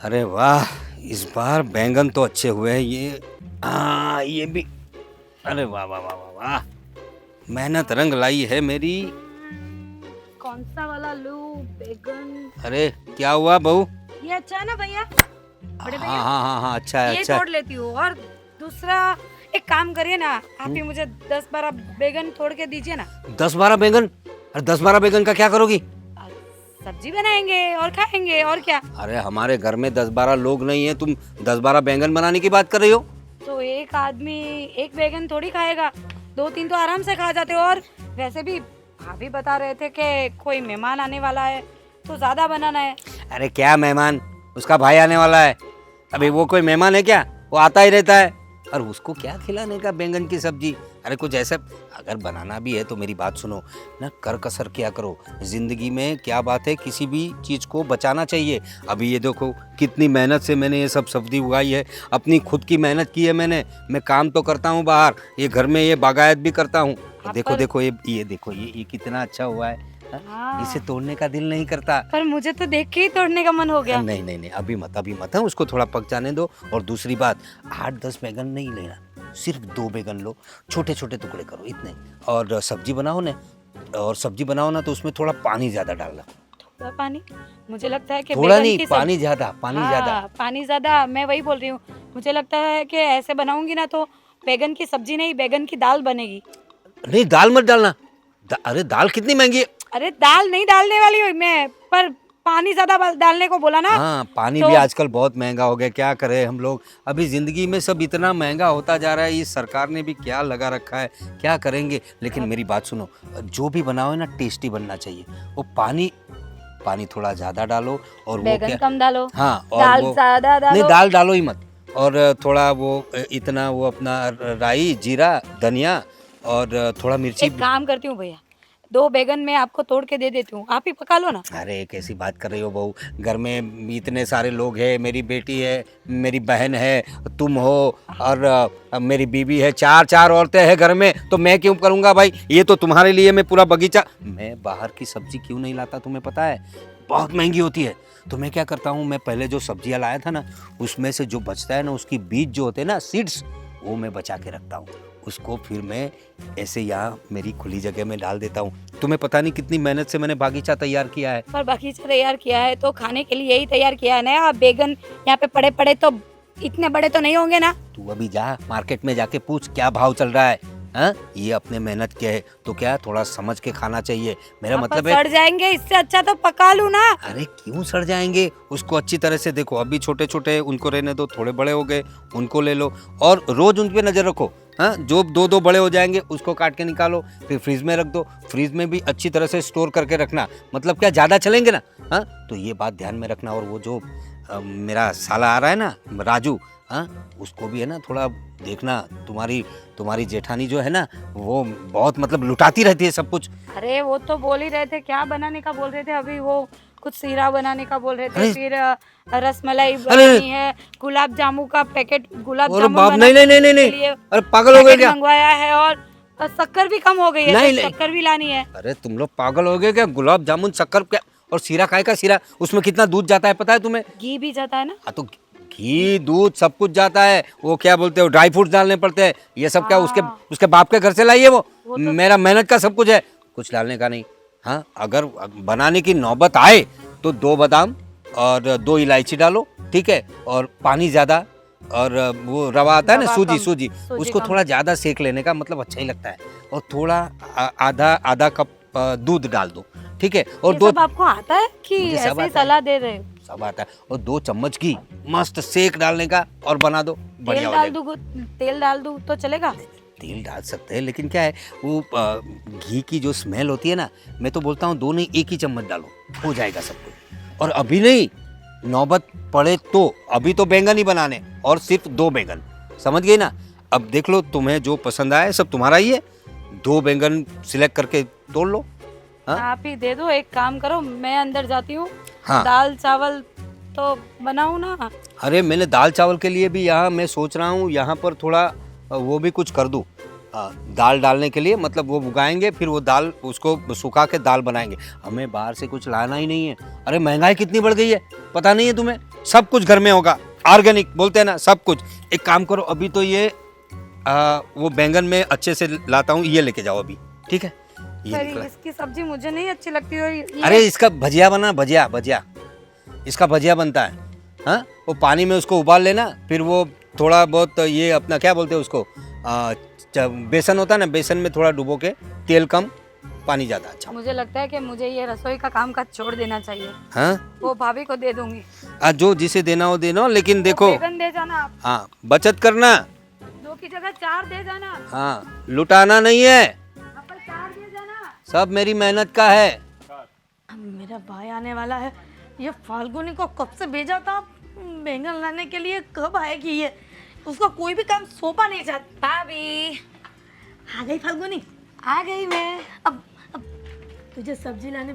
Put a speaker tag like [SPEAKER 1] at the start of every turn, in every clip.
[SPEAKER 1] अरे वाह, इस बार बैंगन तो अच्छे हुए हैं ये भी। अरे वाह वाह वाह वाह वाह, मेहनत रंग लाई है मेरी।
[SPEAKER 2] कौन सा वाला लूं? बैगन?
[SPEAKER 1] अरे क्या हुआ बहू?
[SPEAKER 2] ये अच्छा है ना भैया? बड़े
[SPEAKER 1] हाँ
[SPEAKER 2] भैया
[SPEAKER 1] हाँ हाँ हाँ, अच्छा है
[SPEAKER 2] ये
[SPEAKER 1] अच्छा है।
[SPEAKER 2] तोड़ लेती हूँ। और दूसरा एक काम करिए ना, आप ही मुझे 10-12 बैगन तोड़ के दीजिए ना।
[SPEAKER 1] 10-12 बैंगन? अरे 10-12 बैंगन का क्या करोगी?
[SPEAKER 2] आ, सब्जी बनाएंगे और खाएंगे और क्या।
[SPEAKER 1] अरे हमारे घर में 10-12 लोग नहीं है, तुम 10-12 बैंगन बनाने की बात कर रही हो?
[SPEAKER 2] तो एक आदमी एक बैगन थोड़ी खाएगा, 2-3 तो आराम से खा जाते हो। और वैसे भी भाभी बता रहे थे कि कोई मेहमान आने वाला है तो ज्यादा बनाना है।
[SPEAKER 1] अरे क्या मेहमान? उसका भाई आने वाला है। अभी वो कोई मेहमान है क्या? वो आता ही रहता है। और उसको क्या खिलाने का बैंगन की सब्जी? अरे कुछ ऐसा अगर बनाना भी है तो मेरी बात सुनो ना, कर कसर क्या करो। जिंदगी में क्या बात है, किसी भी चीज को बचाना चाहिए। अभी ये देखो कितनी मेहनत से मैंने ये सब सब्जी उगाई है, अपनी खुद की मेहनत की है मैंने। मैं काम तो करता हूँ बाहर, ये घर में ये बागायत भी करता हूँ। देखो देखो ये देखो ये कितना अच्छा हुआ है।
[SPEAKER 2] हाँ।
[SPEAKER 1] इसे तोड़ने का दिल नहीं करता।
[SPEAKER 2] पर मुझे तो देख के ही तोड़ने का मन हो गया।
[SPEAKER 1] नहीं नहीं नहीं, अभी मत है, उसको थोड़ा पक जाने दो। और दूसरी बात, 8-10 बैगन नहीं लेना, सिर्फ 2 बैगन लो, छोटे छोटे टुकड़े करो इतने। और सब्जी बनाओ ना तो उसमें थोड़ा पानी ज्यादा डालना।
[SPEAKER 2] थोड़ा पानी? मुझे लगता है कि
[SPEAKER 1] थोड़ा
[SPEAKER 2] बैगन
[SPEAKER 1] नहीं,
[SPEAKER 2] की
[SPEAKER 1] पानी ज्यादा, पानी ज्यादा।
[SPEAKER 2] हाँ, पानी ज्यादा। मैं वही बोल रही हूँ, मुझे लगता है कि ऐसे बनाऊंगी ना तो बैगन की सब्जी नहीं, बैगन की दाल बनेगी।
[SPEAKER 1] नहीं, दाल मत डालना। अरे दाल कितनी महंगी है।
[SPEAKER 2] अरे दाल नहीं डालने वाली हूँ मैं, पर पानी ज्यादा डालने को बोला ना।
[SPEAKER 1] हाँ, पानी
[SPEAKER 2] तो
[SPEAKER 1] भी आजकल बहुत महंगा हो गया, क्या करें हम लोग। अभी जिंदगी में सब इतना महंगा होता जा रहा है, ये सरकार ने भी क्या लगा रखा है, क्या करेंगे। लेकिन मेरी बात सुनो, जो भी बनाओ है ना टेस्टी बनना चाहिए। वो पानी पानी थोड़ा ज्यादा डालो। और वो
[SPEAKER 2] बैगन
[SPEAKER 1] क्या,
[SPEAKER 2] कम डालो।
[SPEAKER 1] हाँ, और
[SPEAKER 2] दाल
[SPEAKER 1] वो
[SPEAKER 2] ज्यादा
[SPEAKER 1] नहीं,
[SPEAKER 2] डालो।
[SPEAKER 1] दाल डालो ही मत। और थोड़ा वो इतना वो अपना राई जीरा धनिया और थोड़ा मिर्ची।
[SPEAKER 2] एक काम करती हूँ भैया, 2 बैगन मैं आपको तोड़ के दे देती हूँ, आप ही पका लो ना।
[SPEAKER 1] अरे कैसी बात कर रही हो बहू? घर में इतने सारे लोग हैं, मेरी बेटी है, मेरी बहन है, तुम हो, और मेरी बीवी है, 4 औरतें हैं घर में, तो मैं क्यों करूँगा भाई? ये तो तुम्हारे लिए मैं पूरा बगीचा, मैं बाहर की सब्जी क्यों नहीं लाता तुम्हें पता है? बहुत महंगी होती है। तो मैं क्या करता हूँ, मैं पहले जो सब्जियाँ लाया था ना, उसमें से जो बचता है ना, उसकी बीज जो होते हैं ना, सीड्स, वो मैं बचा के रखता हूँ। उसको फिर मैं ऐसे यहाँ मेरी खुली जगह में डाल देता हूँ। तुम्हें पता नहीं कितनी मेहनत से मैंने बागीचा तैयार किया है।
[SPEAKER 2] पर बगीचा तैयार किया है तो खाने के लिए ही तैयार किया है ना। आप बैगन यहाँ पे पड़े पड़े तो इतने बड़े तो नहीं होंगे ना।
[SPEAKER 1] तू अभी जा मार्केट में जाके पूछ क्या भाव चल रहा है। हाँ, ये अपने मेहनत के है तो क्या थोड़ा समझ के खाना चाहिए। मेरा मतलब है,
[SPEAKER 2] सड़ जाएंगे, इससे अच्छा तो पका लूं ना।
[SPEAKER 1] अरे क्यों सड़ जाएंगे? उसको अच्छी तरह से देखो, अभी छोटे छोटे उनको रहने दो, थोड़े बड़े हो गए उनको ले लो। और रोज उन पे नजर रखो। हाँ, जो 2-2 बड़े हो जाएंगे उसको काट के निकालो, फिर फ्रीज में रख दो। फ्रीज में भी अच्छी तरह से स्टोर करके रखना, मतलब क्या ज़्यादा चलेंगे ना। हाँ, तो ये बात ध्यान में रखना। और वो जो मेरा साला आ रहा है ना, राजू, हाँ, उसको भी है ना थोड़ा देखना। तुम्हारी जेठानी जो है ना, वो बहुत मतलब लुटाती रहती है सब कुछ।
[SPEAKER 2] अरे वो तो बोल ही रहे थे, क्या बनाने का बोल रहे थे अभी, वो कुछ सीरा बनाने का बोल रहे थे, फिर रसमलाई बनानी है, गुलाब जामुन का पैकेट, गुलाब जामुन
[SPEAKER 1] बाप,
[SPEAKER 2] बनाने
[SPEAKER 1] नहीं नहीं नहीं नहीं,
[SPEAKER 2] के लिए
[SPEAKER 1] अरे पागल हो गए क्या?
[SPEAKER 2] मंगवाया है। और शक्कर भी कम हो गई है,
[SPEAKER 1] नहीं,
[SPEAKER 2] तो
[SPEAKER 1] नहीं।
[SPEAKER 2] शक्कर भी लानी है।
[SPEAKER 1] अरे तुम लोग पागल हो गए क्या? गुलाब जामुन शक्कर क्या? और सीरा काय का सीरा? उसमें कितना दूध जाता है पता है तुम्हें?
[SPEAKER 2] घी भी जाता है ना।
[SPEAKER 1] हाँ, तो घी दूध सब कुछ जाता है। वो क्या बोलते हो, ड्राई फ्रूट्स डालने पड़ते हैं। ये सब क्या उसके उसके बाप के घर से लाई है वो तो मेरा मेहनत का सब कुछ है, कुछ डालने का नहीं। हाँ, अगर बनाने की नौबत आए तो 2 बादाम और 2 इलायची डालो, ठीक है? और पानी ज्यादा, और वो रवा आता है ना, सूजी, उसको थोड़ा ज्यादा सेक लेने का, मतलब अच्छा ही लगता है। और थोड़ा आधा कप दूध डाल दो, ठीक है? और
[SPEAKER 2] ये
[SPEAKER 1] 2,
[SPEAKER 2] सब आपको आता है कि
[SPEAKER 1] मुझे सब
[SPEAKER 2] ऐसे ही
[SPEAKER 1] आता है।
[SPEAKER 2] सलाह दे रहे हो?
[SPEAKER 1] सब आता है। और 2 चम्मच घी मस्त सेक डालने का और बना दो, बढ़िया हो जाएगा।
[SPEAKER 2] तेल डाल दूं तो चलेगा?
[SPEAKER 1] तेल डाल सकते हैं, लेकिन क्या है वो घी की जो स्मेल होती है ना, मैं तो बोलता हूँ 2 नहीं 1 ही चम्मच डालो, हो जाएगा सब कुछ। और अभी नहीं, नौबत पड़े तो, अभी तो बैंगन ही बनाने, और सिर्फ 2 बैंगन, समझ गई ना? अब देख लो तुम्हें जो पसंद आए सब तुम्हारा ही है। 2 बैंगन सिलेक्ट करके तोड़ लो। हाँ?
[SPEAKER 2] आप ही दे दो, एक काम करो, मैं अंदर जाती हूँ।
[SPEAKER 1] हाँ।
[SPEAKER 2] दाल चावल तो बनाऊँ ना?
[SPEAKER 1] अरे मैंने दाल चावल के लिए भी यहाँ मैं सोच रहा हूँ यहाँ पर थोड़ा वो भी कुछ कर दूँ। दाल डालने के लिए, मतलब वो उगाएंगे, फिर वो दाल उसको सुखा के दाल बनाएंगे। हमें बाहर से कुछ लाना ही नहीं है। अरे महंगाई कितनी बढ़ गई है, पता नहीं है तुम्हें? सब कुछ घर में होगा, ऑर्गेनिक बोलते हैं ना, सब कुछ। एक काम करो, अभी तो ये वो बैंगन में अच्छे से लाता हूँ, ये लेके जाओ अभी, ठीक है? ये
[SPEAKER 2] पर
[SPEAKER 1] निकला।
[SPEAKER 2] इसकी सब्जी मुझे नहीं अच्छी लगती। और
[SPEAKER 1] अरे इसका भजिया बना, भजिया भजिया, इसका भजिया बनता है। हाँ, वो पानी में उसको उबाल लेना, फिर वो थोड़ा बहुत ये अपना क्या बोलते हैं उसको, बेसन होता है ना, बेसन में थोड़ा डुबो के, तेल कम पानी ज़्यादा। अच्छा,
[SPEAKER 2] मुझे लगता है कि मुझे ये रसोई का काम काज छोड़ देना चाहिए।
[SPEAKER 1] हाँ,
[SPEAKER 2] वो भाभी को दे दूंगी।
[SPEAKER 1] जो जिसे देना हो देना, लेकिन
[SPEAKER 2] वो
[SPEAKER 1] देखो,
[SPEAKER 2] बैगन दे जाना आप,
[SPEAKER 1] हाँ बचत करना,
[SPEAKER 2] 2 की जगह 4 दे जाना।
[SPEAKER 1] हाँ लुटाना नहीं है,
[SPEAKER 2] अब 4 दे जाना।
[SPEAKER 1] सब मेरी मेहनत का है।
[SPEAKER 2] मेरा भाई आने वाला है, ये फाल्गुनी को कब से भेजा था बैंगन लाने के लिए, कब आएगी ये? उसको कोई भी काम सौंपा नहीं जाता। भाभी आ गई फाल्गुनी? आ गई मैं। अब तुझे सब्जी लाने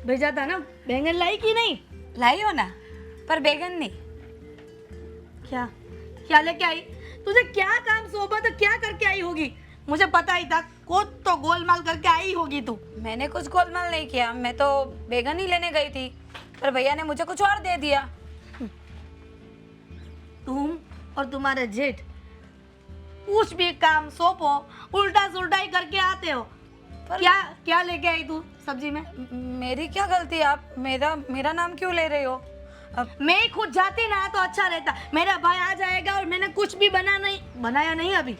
[SPEAKER 2] भेजा था ना, बैंगन लाई कि नहीं? लाई हो ना, पर बैंगन नहीं। क्या क्या लेके आई? तुझे क्या काम सौंपा था, क्या करके आई होगी? मुझे पता ही था, कुछ तो गोलमाल करके आई होगी तू। मैंने कुछ गोलमाल नहीं किया, मैं तो बैंगन ही लेने गई थी, पर भैया ने मुझे कुछ और दे दिया। तुम और तुम्हारे जेठ कुछ भी काम सौंपो, उल्टा सुल्टा ही करके आते हो। क्या क्या लेके आई तू सब्जी में? मेरी क्या गलती? आप मेरा नाम क्यों ले रहे हो? मैं ही खुद जाती ना तो अच्छा रहता। मेरा भाई आ जाएगा और मैंने कुछ भी बनाया नहीं अभी।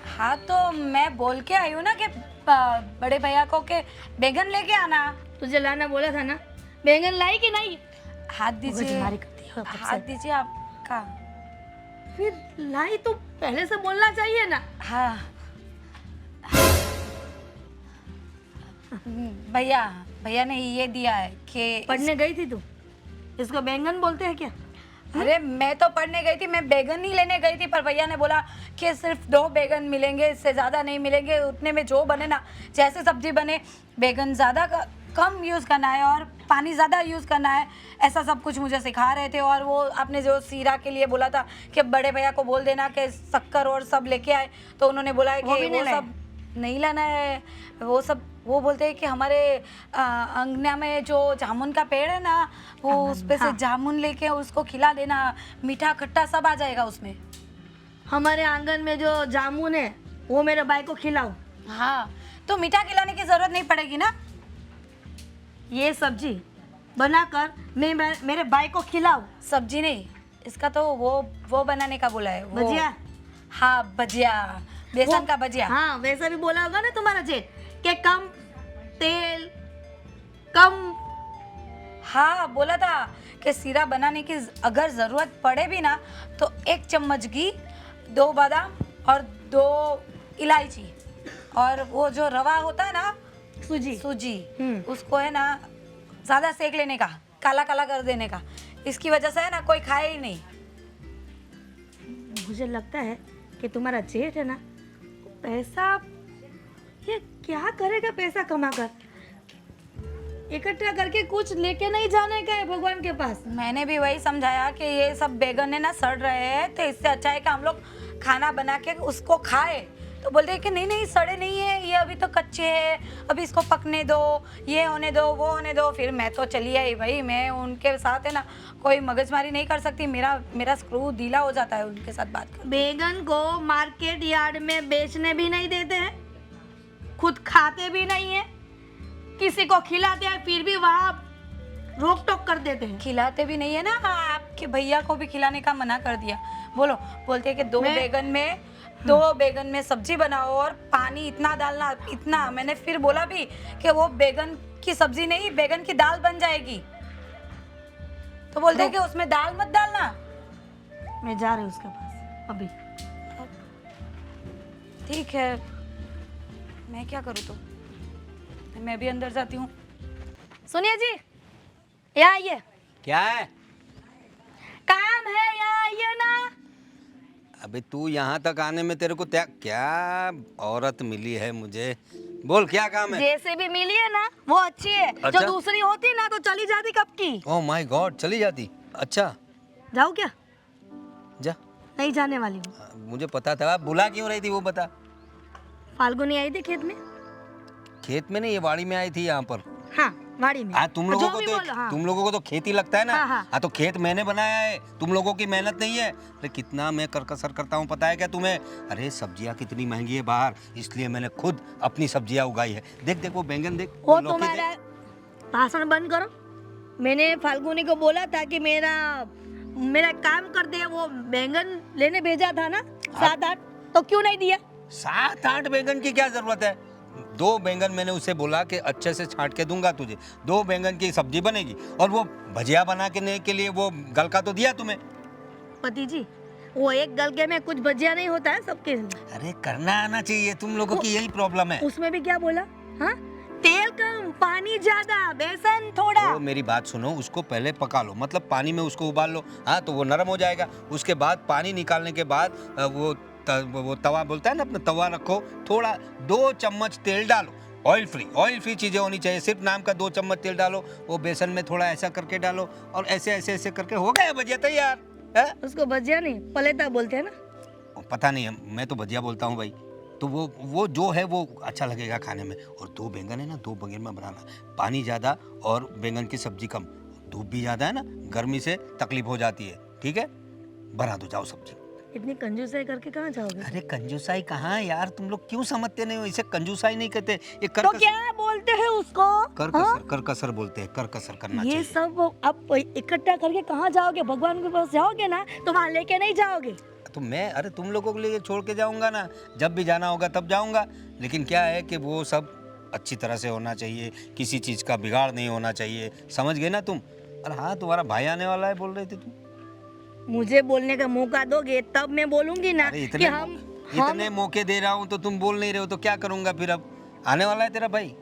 [SPEAKER 2] हाँ तो मैं बोल के आई हूँ ना कि बड़े भैया को के बैंगन लेके आना। तुझे लाना बोला था ना, बैंगन लाई कि नहीं? हाथ दीजिए, हाथ दीजिए आपका। फिर लाई तो पहले से बोलना चाहिए ना। हाँ भैया ने ये दिया है कि पढ़ने गई थी तू, इसको बैंगन बोलते हैं क्या? अरे मैं तो पढ़ने गई थी, मैं बैंगन ही लेने गई थी, पर भैया ने बोला कि सिर्फ 2 बैंगन मिलेंगे, इससे ज़्यादा नहीं मिलेंगे। उतने में जो बने ना, जैसे सब्जी बने, बैंगन ज़्यादा कम यूज़ करना है और पानी ज़्यादा यूज़ करना है, ऐसा सब कुछ मुझे सिखा रहे थे। और वो आपने जो सीरा के लिए बोला था कि बड़े भैया को बोल देना कि शक्कर और सब लेके आए, तो उन्होंने बोला है कि वो सब नहीं लाना है। वो बोलते हैं कि हमारे अंगना में जो जामुन का पेड़ है ना, वो उस पे से जामुन लेके उसको खिला देना, मीठा खट्टा सब आ जाएगा उसमें। हमारे आंगन में जो जामुन है वो मेरे भाई को खिलाओ। हाँ तो मीठा खिलाने की जरूरत नहीं पड़ेगी ना। ये सब्जी बनाकर मैं मेरे भाई को खिलाओ। सब्जी नहीं, इसका तो वो बनाने का बोला है। भजिया? हाँ भजिया, बेसन का भजिया। हाँ वैसा भी बोला होगा ना तुम्हारा जेठ कि कम तेल कम। हाँ बोला था कि सीरा बनाने की अगर ज़रूरत पड़े भी ना तो 1 चम्मच घी, 2 बादाम और 2 इलायची, और वो जो रवा होता है ना, सूजी उसको है ना ज़्यादा सेक लेने का, काला काला कर देने का। इसकी वजह से है ना कोई खाए ही नहीं। मुझे लगता है कि तुम्हारा जेठ है ना, पैसा ये क्या करेगा, पैसा कमा कर इकट्ठा करके कुछ लेके नहीं जाने का है भगवान के पास। मैंने भी वही समझाया कि ये सब बैगन है ना सड़ रहे हैं, तो इससे अच्छा है कि हम लोग खाना बना के उसको खाए। तो बोलते हैं कि नहीं नहीं सड़े नहीं है, ये अभी तो कच्चे हैं, अभी इसको पकने दो, ये होने दो, वो होने दो। फिर मैं तो चली आई भाई, मैं उनके साथ है ना कोई मगजमारी नहीं कर सकती, मेरा स्क्रू ढीला हो जाता है उनके साथ बात कर। बैगन को मार्केट यार्ड में बेचने भी नहीं देते हैं, खुद खाते भी नहीं है, किसी को खिलाते हैं फिर भी वहाँ रोक टोक कर देते हैं। खिलाते भी नहीं है ना, आपके भैया को भी खिलाने का मना कर दिया। बोलते हैं कि 2 बैगन में सब्जी बनाओ और पानी इतना डालना, इतना। मैंने फिर बोला भी कि वो बैगन की सब्जी नहीं, बैगन की दाल बन जाएगी। तो बोलते हैं कि उसमें दाल मत डालना। मैं जा रही हूँ उसके पास अभी। ठीक है, मैं क्या करूँ तो मैं भी अंदर जाती हूँ। सुनिए जी, यहाँ आइए।
[SPEAKER 1] क्या है?
[SPEAKER 2] काम है, यहाँ आइए ना।
[SPEAKER 1] अबे तू यहाँ तक आने में तेरे को क्या औरत मिली है मुझे, बोल क्या काम है?
[SPEAKER 2] जैसे भी मिली है ना वो अच्छी है।
[SPEAKER 1] अच्छा?
[SPEAKER 2] जो दूसरी होती ना तो चली जाती कब की।
[SPEAKER 1] ओह माय गॉड, चली जाती? अच्छा
[SPEAKER 2] जाओ क्या?
[SPEAKER 1] जा।
[SPEAKER 2] नहीं जाने वाली हूँ।
[SPEAKER 1] मुझे पता था, बुला क्यों रही थी वो बता।
[SPEAKER 2] फाल्गुनी आई थी खेत में।
[SPEAKER 1] खेत में नहीं, ये वाड़ी में आई थी यहाँ पर।
[SPEAKER 2] हाँ वाड़ी में।
[SPEAKER 1] हाँ तुम लोगों
[SPEAKER 2] जो
[SPEAKER 1] को
[SPEAKER 2] भी
[SPEAKER 1] तो
[SPEAKER 2] बोलो, हाँ।
[SPEAKER 1] तुम लोगों को तो खेती लगता है ना।
[SPEAKER 2] हाँ, हाँ।
[SPEAKER 1] हाँ तो खेत मैंने बनाया है, तुम लोगों की मेहनत नहीं है। अरे कितना मैं करकसर करता हूँ पता है क्या तुम्हें? अरे सब्जियाँ कितनी महंगी है बाहर, इसलिए मैंने खुद अपनी सब्जियाँ उगाई है। देख देख वो बैंगन देख,
[SPEAKER 2] वो
[SPEAKER 1] लौकी
[SPEAKER 2] तुम्हारा
[SPEAKER 1] देख।
[SPEAKER 2] भाषण बंद करो। मैंने फाल्गुनी को बोला था कि मेरा मेरा काम कर दे, वो बैंगन लेने भेजा था ना 7-8, तो क्यों नहीं दिया?
[SPEAKER 1] 7-8 बैंगन की क्या जरूरत है? 2 बैंगन मैंने उसे बोला कि अच्छे से छांट के दूंगा तुझे, 2 बैंगन की सब्जी बनेगी। और वो भजिया बना के लिए वो गलका तो दिया तुम्हें।
[SPEAKER 2] पति जी, वो एक गलके में कुछ भजिया नहीं होता है सबके।
[SPEAKER 1] अरे करना आना चाहिए, तुम लोगों की यही प्रॉब्लम है।
[SPEAKER 2] उसमें भी क्या बोला? हाँ, तेल कम, पानी ज्यादा, बेसन थोड़ा।
[SPEAKER 1] तो मेरी बात सुनो, उसको पहले पका लो, मतलब पानी में उसको उबाल लो। हाँ तो वो नरम हो जाएगा। उसके बाद पानी निकालने के बाद वो तवा बोलता है ना, अपना तवा रखो, थोड़ा 2 चम्मच तेल डालो। ऑयल फ्री चीजें होनी चाहिए। सिर्फ नाम का 2 चम्मच तेल डालो, वो बेसन में थोड़ा ऐसा करके डालो और ऐसे ऐसे ऐसे करके हो गया भजिया तैयार है।
[SPEAKER 2] उसको भजिया नहीं, पलेटा बोलते हैं ना।
[SPEAKER 1] पता नहीं है, मैं तो भजिया बोलता हूँ भाई। तो वो जो है वो अच्छा लगेगा खाने में। और 2 बैंगन है ना, 2 बैंगन में बनाना, पानी ज़्यादा और बैंगन की सब्जी कम। धूप भी ज़्यादा है ना, गर्मी से तकलीफ हो जाती है। ठीक है, बना दो जाओ सब्जी।
[SPEAKER 2] इतनी कंजूसाई करके कहाँ जाओगे?
[SPEAKER 1] अरे कंजूसाई कहाँ यार, तुम लोग क्यों समझते नहीं हो? इसे कंजूसाई नहीं कहते, ये
[SPEAKER 2] तो क्या बोलते हैं उसको?
[SPEAKER 1] करकसर बोलते हैं। करकसर करना
[SPEAKER 2] ये
[SPEAKER 1] चाहिए।
[SPEAKER 2] सब आप इकट्ठा करके कहाँ जाओगे? भगवान के पास जाओगे ना, तो वहाँ लेके नहीं जाओगे।
[SPEAKER 1] तो मैं, अरे तुम लोगों के लिए छोड़ के जाऊंगा ना, जब भी जाना होगा तब जाऊंगा। लेकिन क्या है कि वो सब अच्छी तरह से होना चाहिए, किसी चीज़ का बिगाड़ नहीं होना चाहिए, समझ गए ना तुम? अरे हाँ, तुम्हारा भाई आने वाला है बोल रहे थे तुम।
[SPEAKER 2] मुझे बोलने का मौका दोगे तब मैं बोलूंगी ना कि
[SPEAKER 1] इतने मौके दे रहा हूँ तो तुम बोल नहीं रहे हो, तो क्या करूंगा फिर? अब आने वाला है तेरा भाई।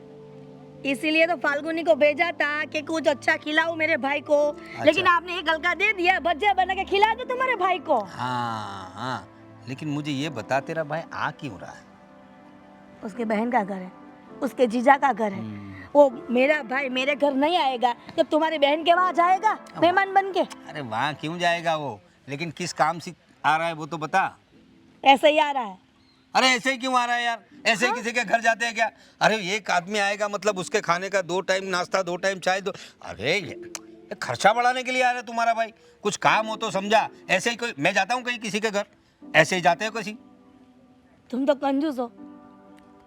[SPEAKER 2] इसीलिए तो फाल्गुनी को भेजा था कि कुछ अच्छा खिलाओ मेरे भाई को। लेकिन आपने एक गलका दे दिया, भजिया बना के खिला दो तुम्हारे भाई को।
[SPEAKER 1] हाँ, लेकिन मुझे ये बता, तेरा भाई आ क्यों रहा है?
[SPEAKER 2] उसके बहन का घर है, उसके जीजा का घर है। वो मेरा भाई मेरे घर नहीं आएगा, जब तुम्हारी बहन के वहाँ जाएगा मेहमान बन के।
[SPEAKER 1] अरे वहाँ क्यों जाएगा वो? लेकिन किस काम से आ रहा है वो तो बता।
[SPEAKER 2] ऐसे ही आ रहा है।
[SPEAKER 1] अरे ऐसे ही क्यों आ रहा है यार? ऐसे ही किसी के घर जाते हैं क्या? अरे एक आदमी आएगा मतलब उसके खाने का 2 टाइम नाश्ता, 2 टाइम चाय, दो। अरे ये खर्चा बढ़ाने के लिए आ रहा है तुम्हारा भाई। कुछ काम हो तो समझा। ऐसे ही कोई, मैं जाता हूँ कहीं किसी के घर, ऐसे ही जाते हो किसी?
[SPEAKER 2] तुम तो कंजूस हो,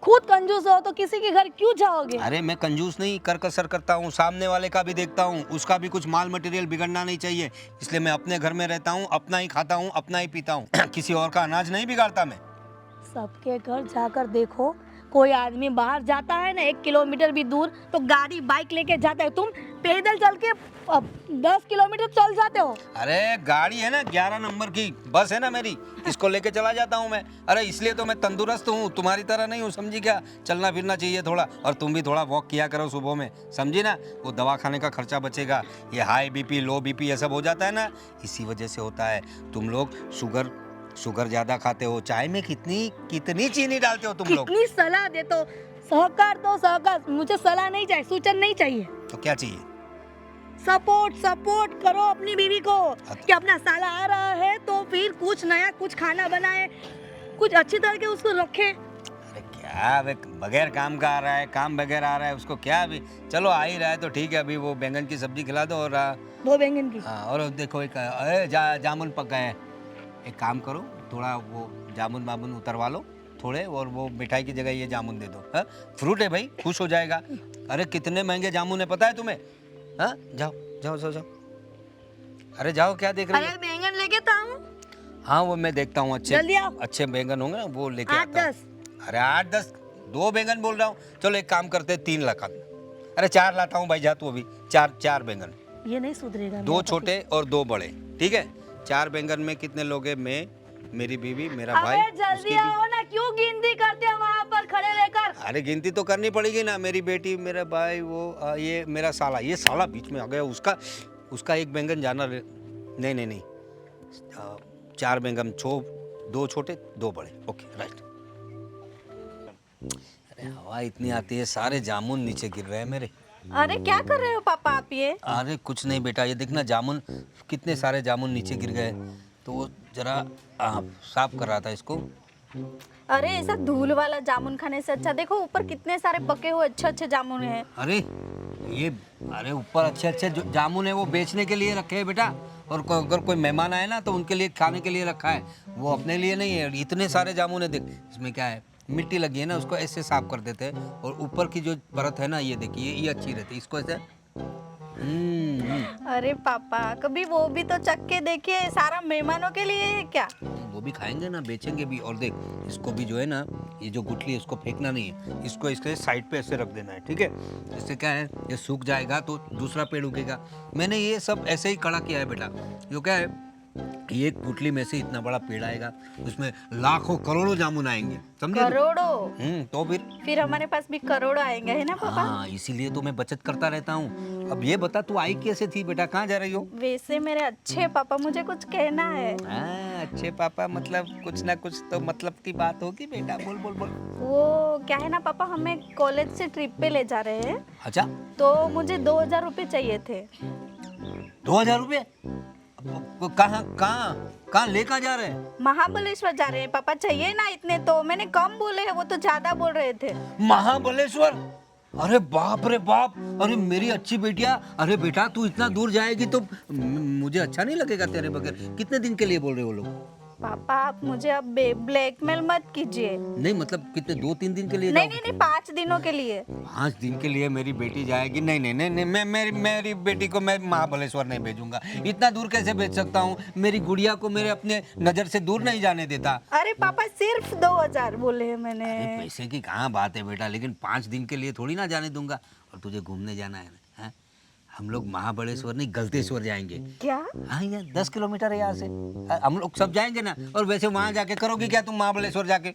[SPEAKER 2] खुद कंजूस हो, तो किसी के घर क्यों जाओगे?
[SPEAKER 1] अरे मैं कंजूस नहीं, करकसर करता हूँ, सामने वाले का भी देखता हूँ, उसका भी कुछ माल मटेरियल बिगड़ना नहीं चाहिए। इसलिए मैं अपने घर में रहता हूँ, अपना ही खाता हूँ, अपना ही पीता हूँ। किसी और का अनाज नहीं बिगाड़ता मैं।
[SPEAKER 2] सबके घर जाकर देखो, कोई आदमी बाहर जाता है ना 1 किलोमीटर भी दूर, तो गाड़ी बाइक लेके जाता है। तुम पैदल चल के 10 किलोमीटर चल जाते हो।
[SPEAKER 1] अरे गाड़ी है ना, 11 नंबर की बस है ना मेरी, इसको लेके चला जाता हूँ मैं। अरे इसलिए तो मैं तंदुरुस्त हूँ, तुम्हारी तरह नहीं हूँ, समझी क्या? चलना फिरना चाहिए थोड़ा, और तुम भी थोड़ा वॉक किया करो सुबह में, समझी ना? वो दवा खाने का खर्चा बचेगा। ये हाई बीपी, लो बीपी ये सब हो जाता है ना, इसी वजह से होता है। तुम लोग शुगर ज्यादा खाते हो, चाय में कितनी चीनी डालते हो तुम लोग।
[SPEAKER 2] कितनी सलाह देते हो। सहकार तो सहकार, मुझे सलाह नहीं चाहिए, सूचन नहीं चाहिए।
[SPEAKER 1] तो क्या चाहिए?
[SPEAKER 2] सपोर्ट करो अपनी बीवी को कि अपना साला आ रहा है तो फिर कुछ नया, कुछ खाना बनाए, कुछ अच्छी तरह के उसको रखे।
[SPEAKER 1] अरे क्या बगैर काम का आ रहा है, काम बगैर आ रहा है, उसको क्या अभी? चलो आ ही रहा है तो ठीक है, अभी वो बैंगन की सब्जी खिला दो। और
[SPEAKER 2] 2 बैंगन की।
[SPEAKER 1] हाँ, और देखो एक जामुन पक गए। एक काम करो, थोड़ा वो जामुन उतरवा लो थोड़े, और वो मिठाई की जगह ये जामुन दे दो। हाँ, फ्रूट है भाई, खुश हो जाएगा। अरे कितने महंगे जामुन है पता है तुम्हें? हाँ, जाओ। अरे जाओ, क्या देख रही हो?
[SPEAKER 2] अरे बैंगन लेके तो आऊं।
[SPEAKER 1] हाँ वो मैं देखता हूँ, अच्छे बैंगन होंगे ना वो लेके आता हूँ।
[SPEAKER 2] 8-10।
[SPEAKER 1] अरे 8-10, 2 बैंगन बोल रहा हूँ। चलो एक काम करते हैं, 3 लाता। अरे 4 लाता हूँ भाई, जा तू अभी। 4 बैंगन,
[SPEAKER 2] ये नहीं सुधरेगा।
[SPEAKER 1] 2 छोटे और 2 बड़े, ठीक है? 4 बैंगन में कितने लोग हैं? मैं, मेरी बीवी, मेरा भाई।
[SPEAKER 2] अबे जल्दी आओ ना, क्यों गिनती करते हो वहाँ पर खड़े रहकर?
[SPEAKER 1] अरे गिनती तो करनी पड़ेगी ना। मेरी बेटी, मेरा भाई, वो ये मेरा साला, ये साला बीच में आ गया। उसका 1 बैंगन जाना। नहीं, 4 बैंगन, 2 छोटे 2 बड़े। Okay right. अरे हवा इतनी आती है, सारे जामुन नीचे गिर रहे हैं मेरे।
[SPEAKER 2] अरे क्या कर रहे हो पापा आप ये?
[SPEAKER 1] अरे कुछ नहीं बेटा, ये देखना जामुन, कितने सारे जामुन नीचे गिर गए, तो वो जरा साफ कर रहा था इसको।
[SPEAKER 3] अरे ऐसा धूल वाला जामुन खाने से अच्छा देखो ऊपर कितने सारे पके हुए अच्छे अच्छे जामुन हैं।
[SPEAKER 1] अरे ये अरे ऊपर अच्छे अच्छे जो जामुन है वो बेचने के लिए रखे हैं बेटा, और अगर कोई मेहमान आए ना तो उनके लिए खाने के लिए रखा है, वो अपने लिए नहीं है। इतने सारे जामुन है, देख इसमें क्या है, मिट्टी लगी है ना, उसको ऐसे साफ कर देते हैं, और ऊपर की जो परत है ना, ये देखिए ये अच्छी रहती है, इसको ऐसे
[SPEAKER 3] अरे पापा कभी वो भी तो चख के देखिए, सारा मेहमानों के लिए है क्या?
[SPEAKER 1] वो भी खाएंगे ना, बेचेंगे भी। और देख इसको भी जो है ना, ये जो गुठली है इसको फेंकना नहीं है, इसको इसके साइड पे ऐसे रख देना है, ठीक है। इससे क्या है, ये सूख जाएगा तो दूसरा पेड़ उगेगा। मैंने ये सब ऐसे ही खड़ा किया है बेटा। जो क्या है, ये गुठली में से इतना बड़ा पेड़ आएगा, उसमें लाखों करोड़ों जामुन आएंगे, समझे तू?
[SPEAKER 3] करोड़ों?
[SPEAKER 1] तो
[SPEAKER 3] फिर हमारे पास भी करोड़ों आएंगे है ना पापा?
[SPEAKER 1] हाँ, इसीलिए तो मैं बचत करता रहता हूँ। अब ये बता, तू आई कैसे थी बेटा, कहाँ जा रही हो?
[SPEAKER 3] वैसे मेरे अच्छे पापा, मुझे कुछ कहना है।
[SPEAKER 1] अच्छे पापा मतलब कुछ ना कुछ तो मतलब की बात होगी बेटा, बोल बोल बोल।
[SPEAKER 3] वो क्या है ना पापा, हमें कॉलेज से ट्रिप पे ले जा रहे हैं,
[SPEAKER 1] अच्छा,
[SPEAKER 3] तो मुझे 2000 रुपये चाहिए थे।
[SPEAKER 1] 2000 रुपये? कहाँ कहाँ कहाँ लेकर जा रहे हैं?
[SPEAKER 3] महाबलेश्वर जा रहे हैं पापा, चाहिए ना इतने, तो मैंने कम बोले हैं, वो तो ज्यादा बोल रहे थे।
[SPEAKER 1] महाबलेश्वर? अरे बाप रे बाप, अरे मेरी अच्छी बेटिया, अरे बेटा तू इतना दूर जाएगी तो मुझे अच्छा नहीं लगेगा तेरे बगैर। कितने दिन के लिए बोल रहे हो लोग?
[SPEAKER 3] पापा आप मुझे अब ब्लैकमेल मत कीजिए।
[SPEAKER 1] नहीं मतलब कितने, 2-3 दिन के लिए?
[SPEAKER 3] नहीं नहीं नहीं, 5 दिनों के लिए।
[SPEAKER 1] 5 दिन के लिए मेरी बेटी जाएगी? नहीं नहीं नहीं नहीं, मेरी बेटी को मैं महाबलेश्वर नहीं भेजूंगा। इतना दूर कैसे भेज सकता हूँ? मेरी गुड़िया को मेरे अपने नजर से दूर नहीं जाने देता।
[SPEAKER 3] अरे पापा सिर्फ 2000 बोले हैं मैंने।
[SPEAKER 1] अरे पैसे की कहाँ बात है बेटा, लेकिन 5 दिन के लिए थोड़ी ना जाने दूंगा। और तुझे घूमने जाना है ना, हम लोग महाबलेश्वर नहीं गलतेश्वर जाएंगे।
[SPEAKER 3] क्या?
[SPEAKER 1] हाँ, ये 10 किलोमीटर है यहाँ से। हम लोग सब जाएंगे ना। और वैसे वहाँ जाके करोगी क्या तुम महाबलेश्वर जाके?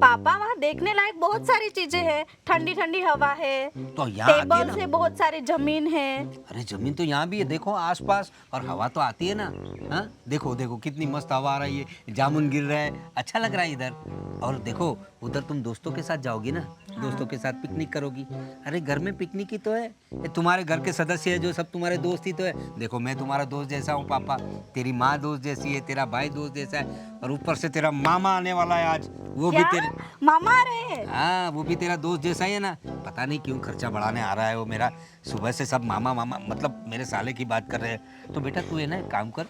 [SPEAKER 3] पापा वहाँ देखने लायक बहुत सारी चीजें हैं, ठंडी ठंडी हवा है,
[SPEAKER 1] तो यहाँ आती है
[SPEAKER 3] टेबल
[SPEAKER 1] ना।
[SPEAKER 3] से बहुत सारी जमीन है।
[SPEAKER 1] अरे जमीन तो यहाँ भी है, देखो आसपास, और हवा तो आती है ना। हाँ देखो देखो कितनी मस्त हवा आ रही है, जामुन गिर रहा है, अच्छा लग रहा है इधर। और देखो उधर तुम दोस्तों के साथ जाओगी ना, दोस्तों के साथ पिकनिक करोगी। अरे घर में पिकनिक ही तो है, ये तुम्हारे घर के सदस्य है जो सब तुम्हारे दोस्त ही तो है। देखो मैं तुम्हारा दोस्त जैसा हूँ पापा, तेरी माँ दोस्त जैसी है, तेरा भाई दोस्त जैसा है, और ऊपर से तेरा मामा आने वाला है आज, वो भी तेरे
[SPEAKER 3] मामा आ रहे हैं?
[SPEAKER 1] हाँ, वो भी तेरा दोस्त जैसा ही है ना। पता नहीं क्यों खर्चा बढ़ाने आ रहा है वो मेरा, सुबह से सब मामा मामा मतलब मेरे साले की बात कर रहे हैं। तो बेटा तू है ना एक काम कर,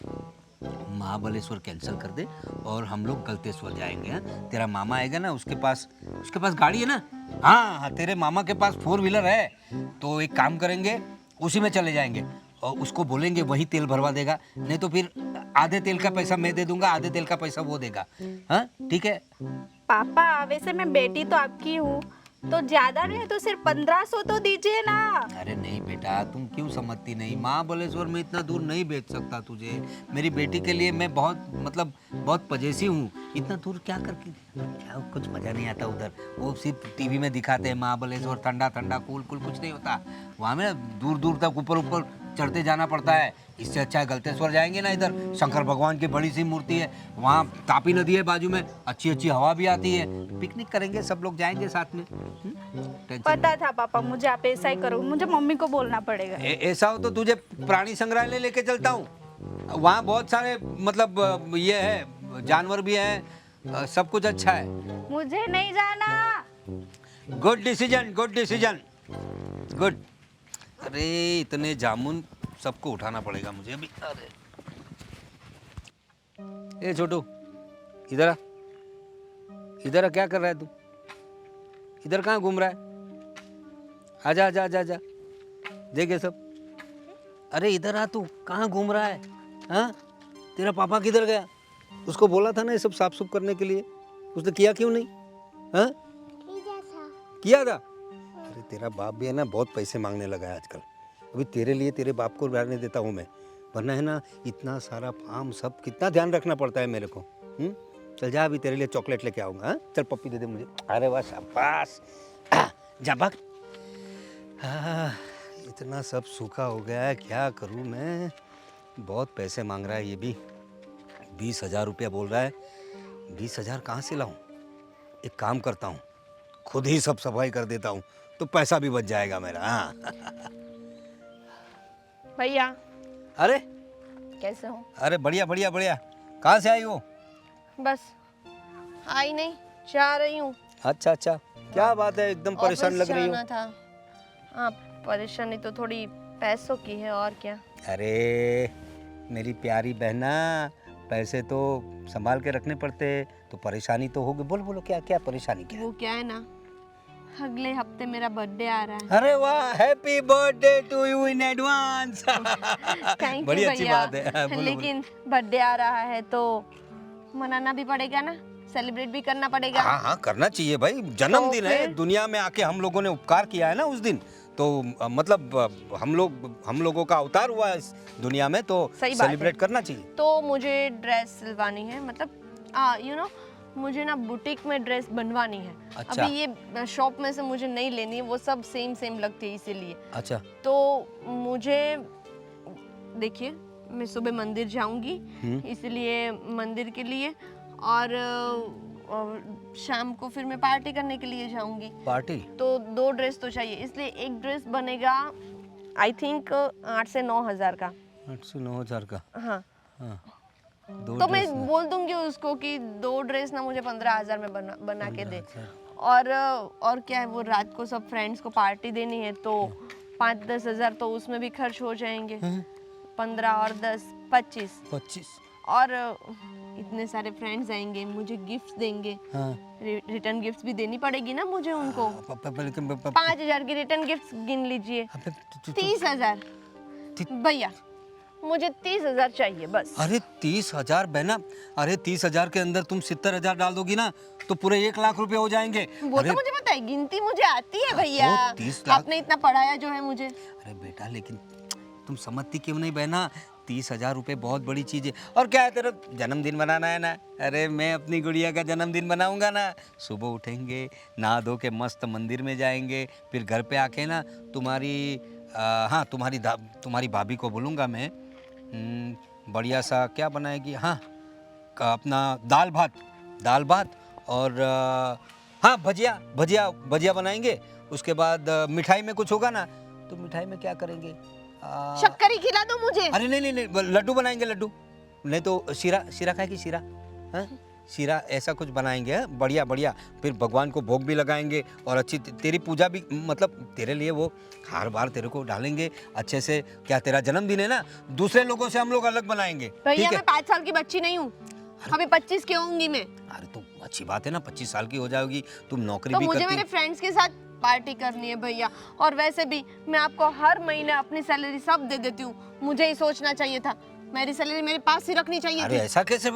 [SPEAKER 1] महाबलेश्वर कैंसिल कर दे और हम लोग गलतेश्वर जाएंगे। हाँ, तेरा मामा आएगा ना, उसके पास गाड़ी है ना। हाँ हाँ, तेरे मामा के पास 4 व्हीलर है, तो एक काम करेंगे उसी में चले जाएंगे, और उसको बोलेंगे वही तेल भरवा देगा। नहीं तो फिर आधे तेल का पैसा मैं दे दूंगा, आधे तेल का पैसा वो देगा। हाँ ठीक है?
[SPEAKER 3] पापा वैसे मैं बेटी तो आपकी हूँ, तो ज्यादा नहीं तो सिर्फ 1500 तो दीजिए ना।
[SPEAKER 1] अरे नहीं बेटा, तुम क्यों समझती नहीं, महाबलेश्वर में इतना दूर नहीं भेज सकता तुझे। मेरी बेटी के लिए मैं बहुत पजेसी हूँ। इतना दूर क्या करके, क्या कुछ मजा नहीं आता उधर। वो सिर्फ टीवी में दिखाते हैं महाबलेश्वर ठंडा ठंडा कूल कूल, कुछ नहीं होता वहाँ में। दूर दूर तक ऊपर ऊपर चढ़ते जाना पड़ता है। इससे अच्छा है गलतेश्वर जाएंगे ना, इधर शंकर भगवान की बड़ी सी मूर्ति है, वहाँ तापी नदी है बाजू में, अच्छी अच्छी हवा भी आती है, पिकनिक करेंगे, सब लोग जाएंगे साथ में।
[SPEAKER 3] पता था पापा, मुझे आप ऐसा ही करो, मुझे मम्मी को बोलना पड़ेगा।
[SPEAKER 1] ऐसा हो तो तुझे प्राणी संग्रहालय लेके चलता हूँ, वहाँ बहुत सारे मतलब ये है, जानवर भी हैं, सब कुछ अच्छा है।
[SPEAKER 3] मुझे नहीं जाना।
[SPEAKER 1] Good decision, good decision, good. अरे इतने जामुन सबको उठाना पड़ेगा मुझे अभी। अरे ए छोटू, इधर आ, इधर आ, क्या कर रहा है तू? इधर कहाँ घूम रहा है? आजा आजा आजा आजा, देख ये सब। अरे इधर आ, तू कहाँ घूम रहा है? हाँ, तेरा पापा किधर गया? उसको बोला था ना ये सब साफ सुफ करने के लिए, उसने किया क्यों नहीं? हाँ किया था। अरे तेरा बाप भी है ना, बहुत पैसे मांगने लगा है आजकल। अभी तेरे लिए तेरे बाप को रहने देता हूँ मैं, वरना है ना इतना सारा फार्म सब कितना ध्यान रखना पड़ता है मेरे को। चल जा, अभी तेरे लिए चॉकलेट लेके आऊँगा। हाँ चल, पप्पी दे दे मुझे। अरे वाह शाबाश, जा भाग। इतना सब सूखा हो गया है, क्या करूँ मैं? बहुत पैसे मांग रहा है ये भी, 20,000 रुपया बोल रहा है। 20,000 कहाँ से लाऊं? एक काम करता हूँ, खुद ही सब सफाई कर देता हूँ, तो पैसा भी बच जाएगा मेरा। हाँ
[SPEAKER 4] भैया
[SPEAKER 1] अरे
[SPEAKER 4] कैसे हो?
[SPEAKER 1] अरे बढ़िया बढ़िया बढ़िया। कहाँ से आई हो?
[SPEAKER 4] बस आई नहीं, जा रही हूँ।
[SPEAKER 1] अच्छा अच्छा, क्या बात है, एकदम परेशान
[SPEAKER 4] ऑफिस
[SPEAKER 1] लग रही हो।
[SPEAKER 4] जाना था। आप परेशानी तो थोड़ी पैसों की है, और क्या।
[SPEAKER 1] अरे मेरी प्यारी बहना, पैसे तो संभाल के रखने पड़ते, तो परेशानी तो होगी। बोलो बोलो, क्या क्या परेशानी क्या है?
[SPEAKER 4] वो क्या है ना, अगले हफ्ते मेरा बर्थडे आ रहा है।
[SPEAKER 1] अरे वाह, happy birthday to you in advance.
[SPEAKER 4] Thank
[SPEAKER 1] बड़ी
[SPEAKER 4] यू
[SPEAKER 1] अच्छी
[SPEAKER 4] भैया।
[SPEAKER 1] बात है। हाँ, बोलो,
[SPEAKER 4] लेकिन बर्थडे आ रहा है तो मनाना भी पड़ेगा ना, सेलिब्रेट भी करना पड़ेगा।
[SPEAKER 1] हाँ हाँ, करना चाहिए भाई, जन्मदिन है,
[SPEAKER 4] फिर?
[SPEAKER 1] दुनिया में आके हम लोगों ने उपकार किया है ना उस दिन, तो मतलब हम लोगों का अवतार हुआ है इस दुनिया में, तो
[SPEAKER 4] सही बात है।
[SPEAKER 1] सेलिब्रेट करना चाहिए।
[SPEAKER 4] तो मुझे ड्रेस सिलवानी है, मतलब मुझे ना बुटीक में ड्रेस बनवानी है।
[SPEAKER 1] अच्छा।
[SPEAKER 4] अभी ये शॉप में से मुझे नहीं लेनी है, वो सब सेम सेम लगती है इसीलिए।
[SPEAKER 1] अच्छा।
[SPEAKER 4] तो मुझे देखिए, मैं सुबह मंदिर जाऊंगी, इसलिए मंदिर के लिए, और शाम को फिर मैं पार्टी करने के लिए जाऊंगी।
[SPEAKER 1] पार्टी?
[SPEAKER 4] तो 2 ड्रेस तो चाहिए, इसलिए एक ड्रेस बनेगा आई थिंक 8 से 9 हजार का।
[SPEAKER 1] 8 से 9 हजार का?
[SPEAKER 4] हाँ,
[SPEAKER 1] हाँ। दो
[SPEAKER 4] तो मैं
[SPEAKER 1] ड्रेस ना?
[SPEAKER 4] बोल दूंगी उसको कि 2 ड्रेस ना मुझे 15,000 में बना के दे।
[SPEAKER 1] 15,000।
[SPEAKER 4] और क्या है, वो रात को सब फ्रेंड्स को पार्टी देनी है, तो 5-10 हजार तो उसमें भी खर्च हो जाएंगे। 15 और 10 25।
[SPEAKER 1] 25।
[SPEAKER 4] और इतने सारे फ्रेंड्स आएंगे, मुझे गिफ्ट देंगे।
[SPEAKER 1] हाँ।
[SPEAKER 4] रिटर्न गिफ्ट्स भी देनी पड़ेगी ना मुझे उनको।
[SPEAKER 1] लेकिन
[SPEAKER 4] 5,000 की रिटर्न गिफ्ट्स गिन लीजिए। 30,000 भैया, मुझे 30,000 चाहिए बस।
[SPEAKER 1] अरे 30,000 बहना, अरे 30,000 के अंदर तुम 70,000 डाल दोगी ना, तो पूरे 1 लाख रुपए हो जाएंगे।
[SPEAKER 4] वो तो मुझे पता है, गिनती मुझे आती है भैया।
[SPEAKER 1] 30 लाख।
[SPEAKER 4] आपने इतना पढ़ाया जो है मुझे।
[SPEAKER 1] अरे बेटा, लेकिन तुम समझती क्यों नहीं बहना, 30,000 रुपए बहुत बड़ी चीज है। और क्या है, तेरा जन्मदिन मनाना है ना, अरे मैं अपनी गुड़िया का जन्मदिन मनाऊंगा ना। सुबह उठेंगे, नहा धो के मस्त मंदिर में जाएंगे, फिर घर पे आके ना तुम्हारी भाभी को बोलूँगा मैं, बढ़िया सा क्या बनाएगी, हाँ अपना दाल भात और हाँ भजिया बनाएंगे। उसके बाद मिठाई में कुछ होगा ना, तो मिठाई में क्या करेंगे,
[SPEAKER 4] शक्कर ही खिला दो मुझे।
[SPEAKER 1] अरे नहीं, लड्डू बनाएंगे, लड्डू नहीं तो शीरा खाएगी, शीरा, हाँ शीरा, ऐसा कुछ बनाएंगे। हाँ? बढ़िया। फिर भगवान को भोग भी लगाएंगे, और अच्छी तेरी पूजा भी, मतलब तेरे लिए वो हार बार तेरे को डालेंगे अच्छे से। क्या तेरा जन्मदिन है ना, दूसरे लोगों से हम लोग अलग बनाएंगे।
[SPEAKER 4] भैया,
[SPEAKER 1] ठीक है?
[SPEAKER 4] मैं 5 साल की बच्ची नहीं हूँ, अभी 25 की होंगी मैं।
[SPEAKER 1] अरे तो अच्छी बात है ना, 25 साल की हो जाओगी, तुम नौकरी
[SPEAKER 4] तो
[SPEAKER 1] भी
[SPEAKER 4] मुझे
[SPEAKER 1] करती।
[SPEAKER 4] मेरे फ्रेंड्स के साथ पार्टी करनी है भैया। और वैसे भी मैं आपको हर महीने अपनी सैलरी सब दे देती हूँ, मुझे ही सोचना चाहिए था, मेरी सैलरी मेरे पास ही रखनी चाहिए
[SPEAKER 1] अरे
[SPEAKER 4] थी।
[SPEAKER 1] ऐसा कैसे,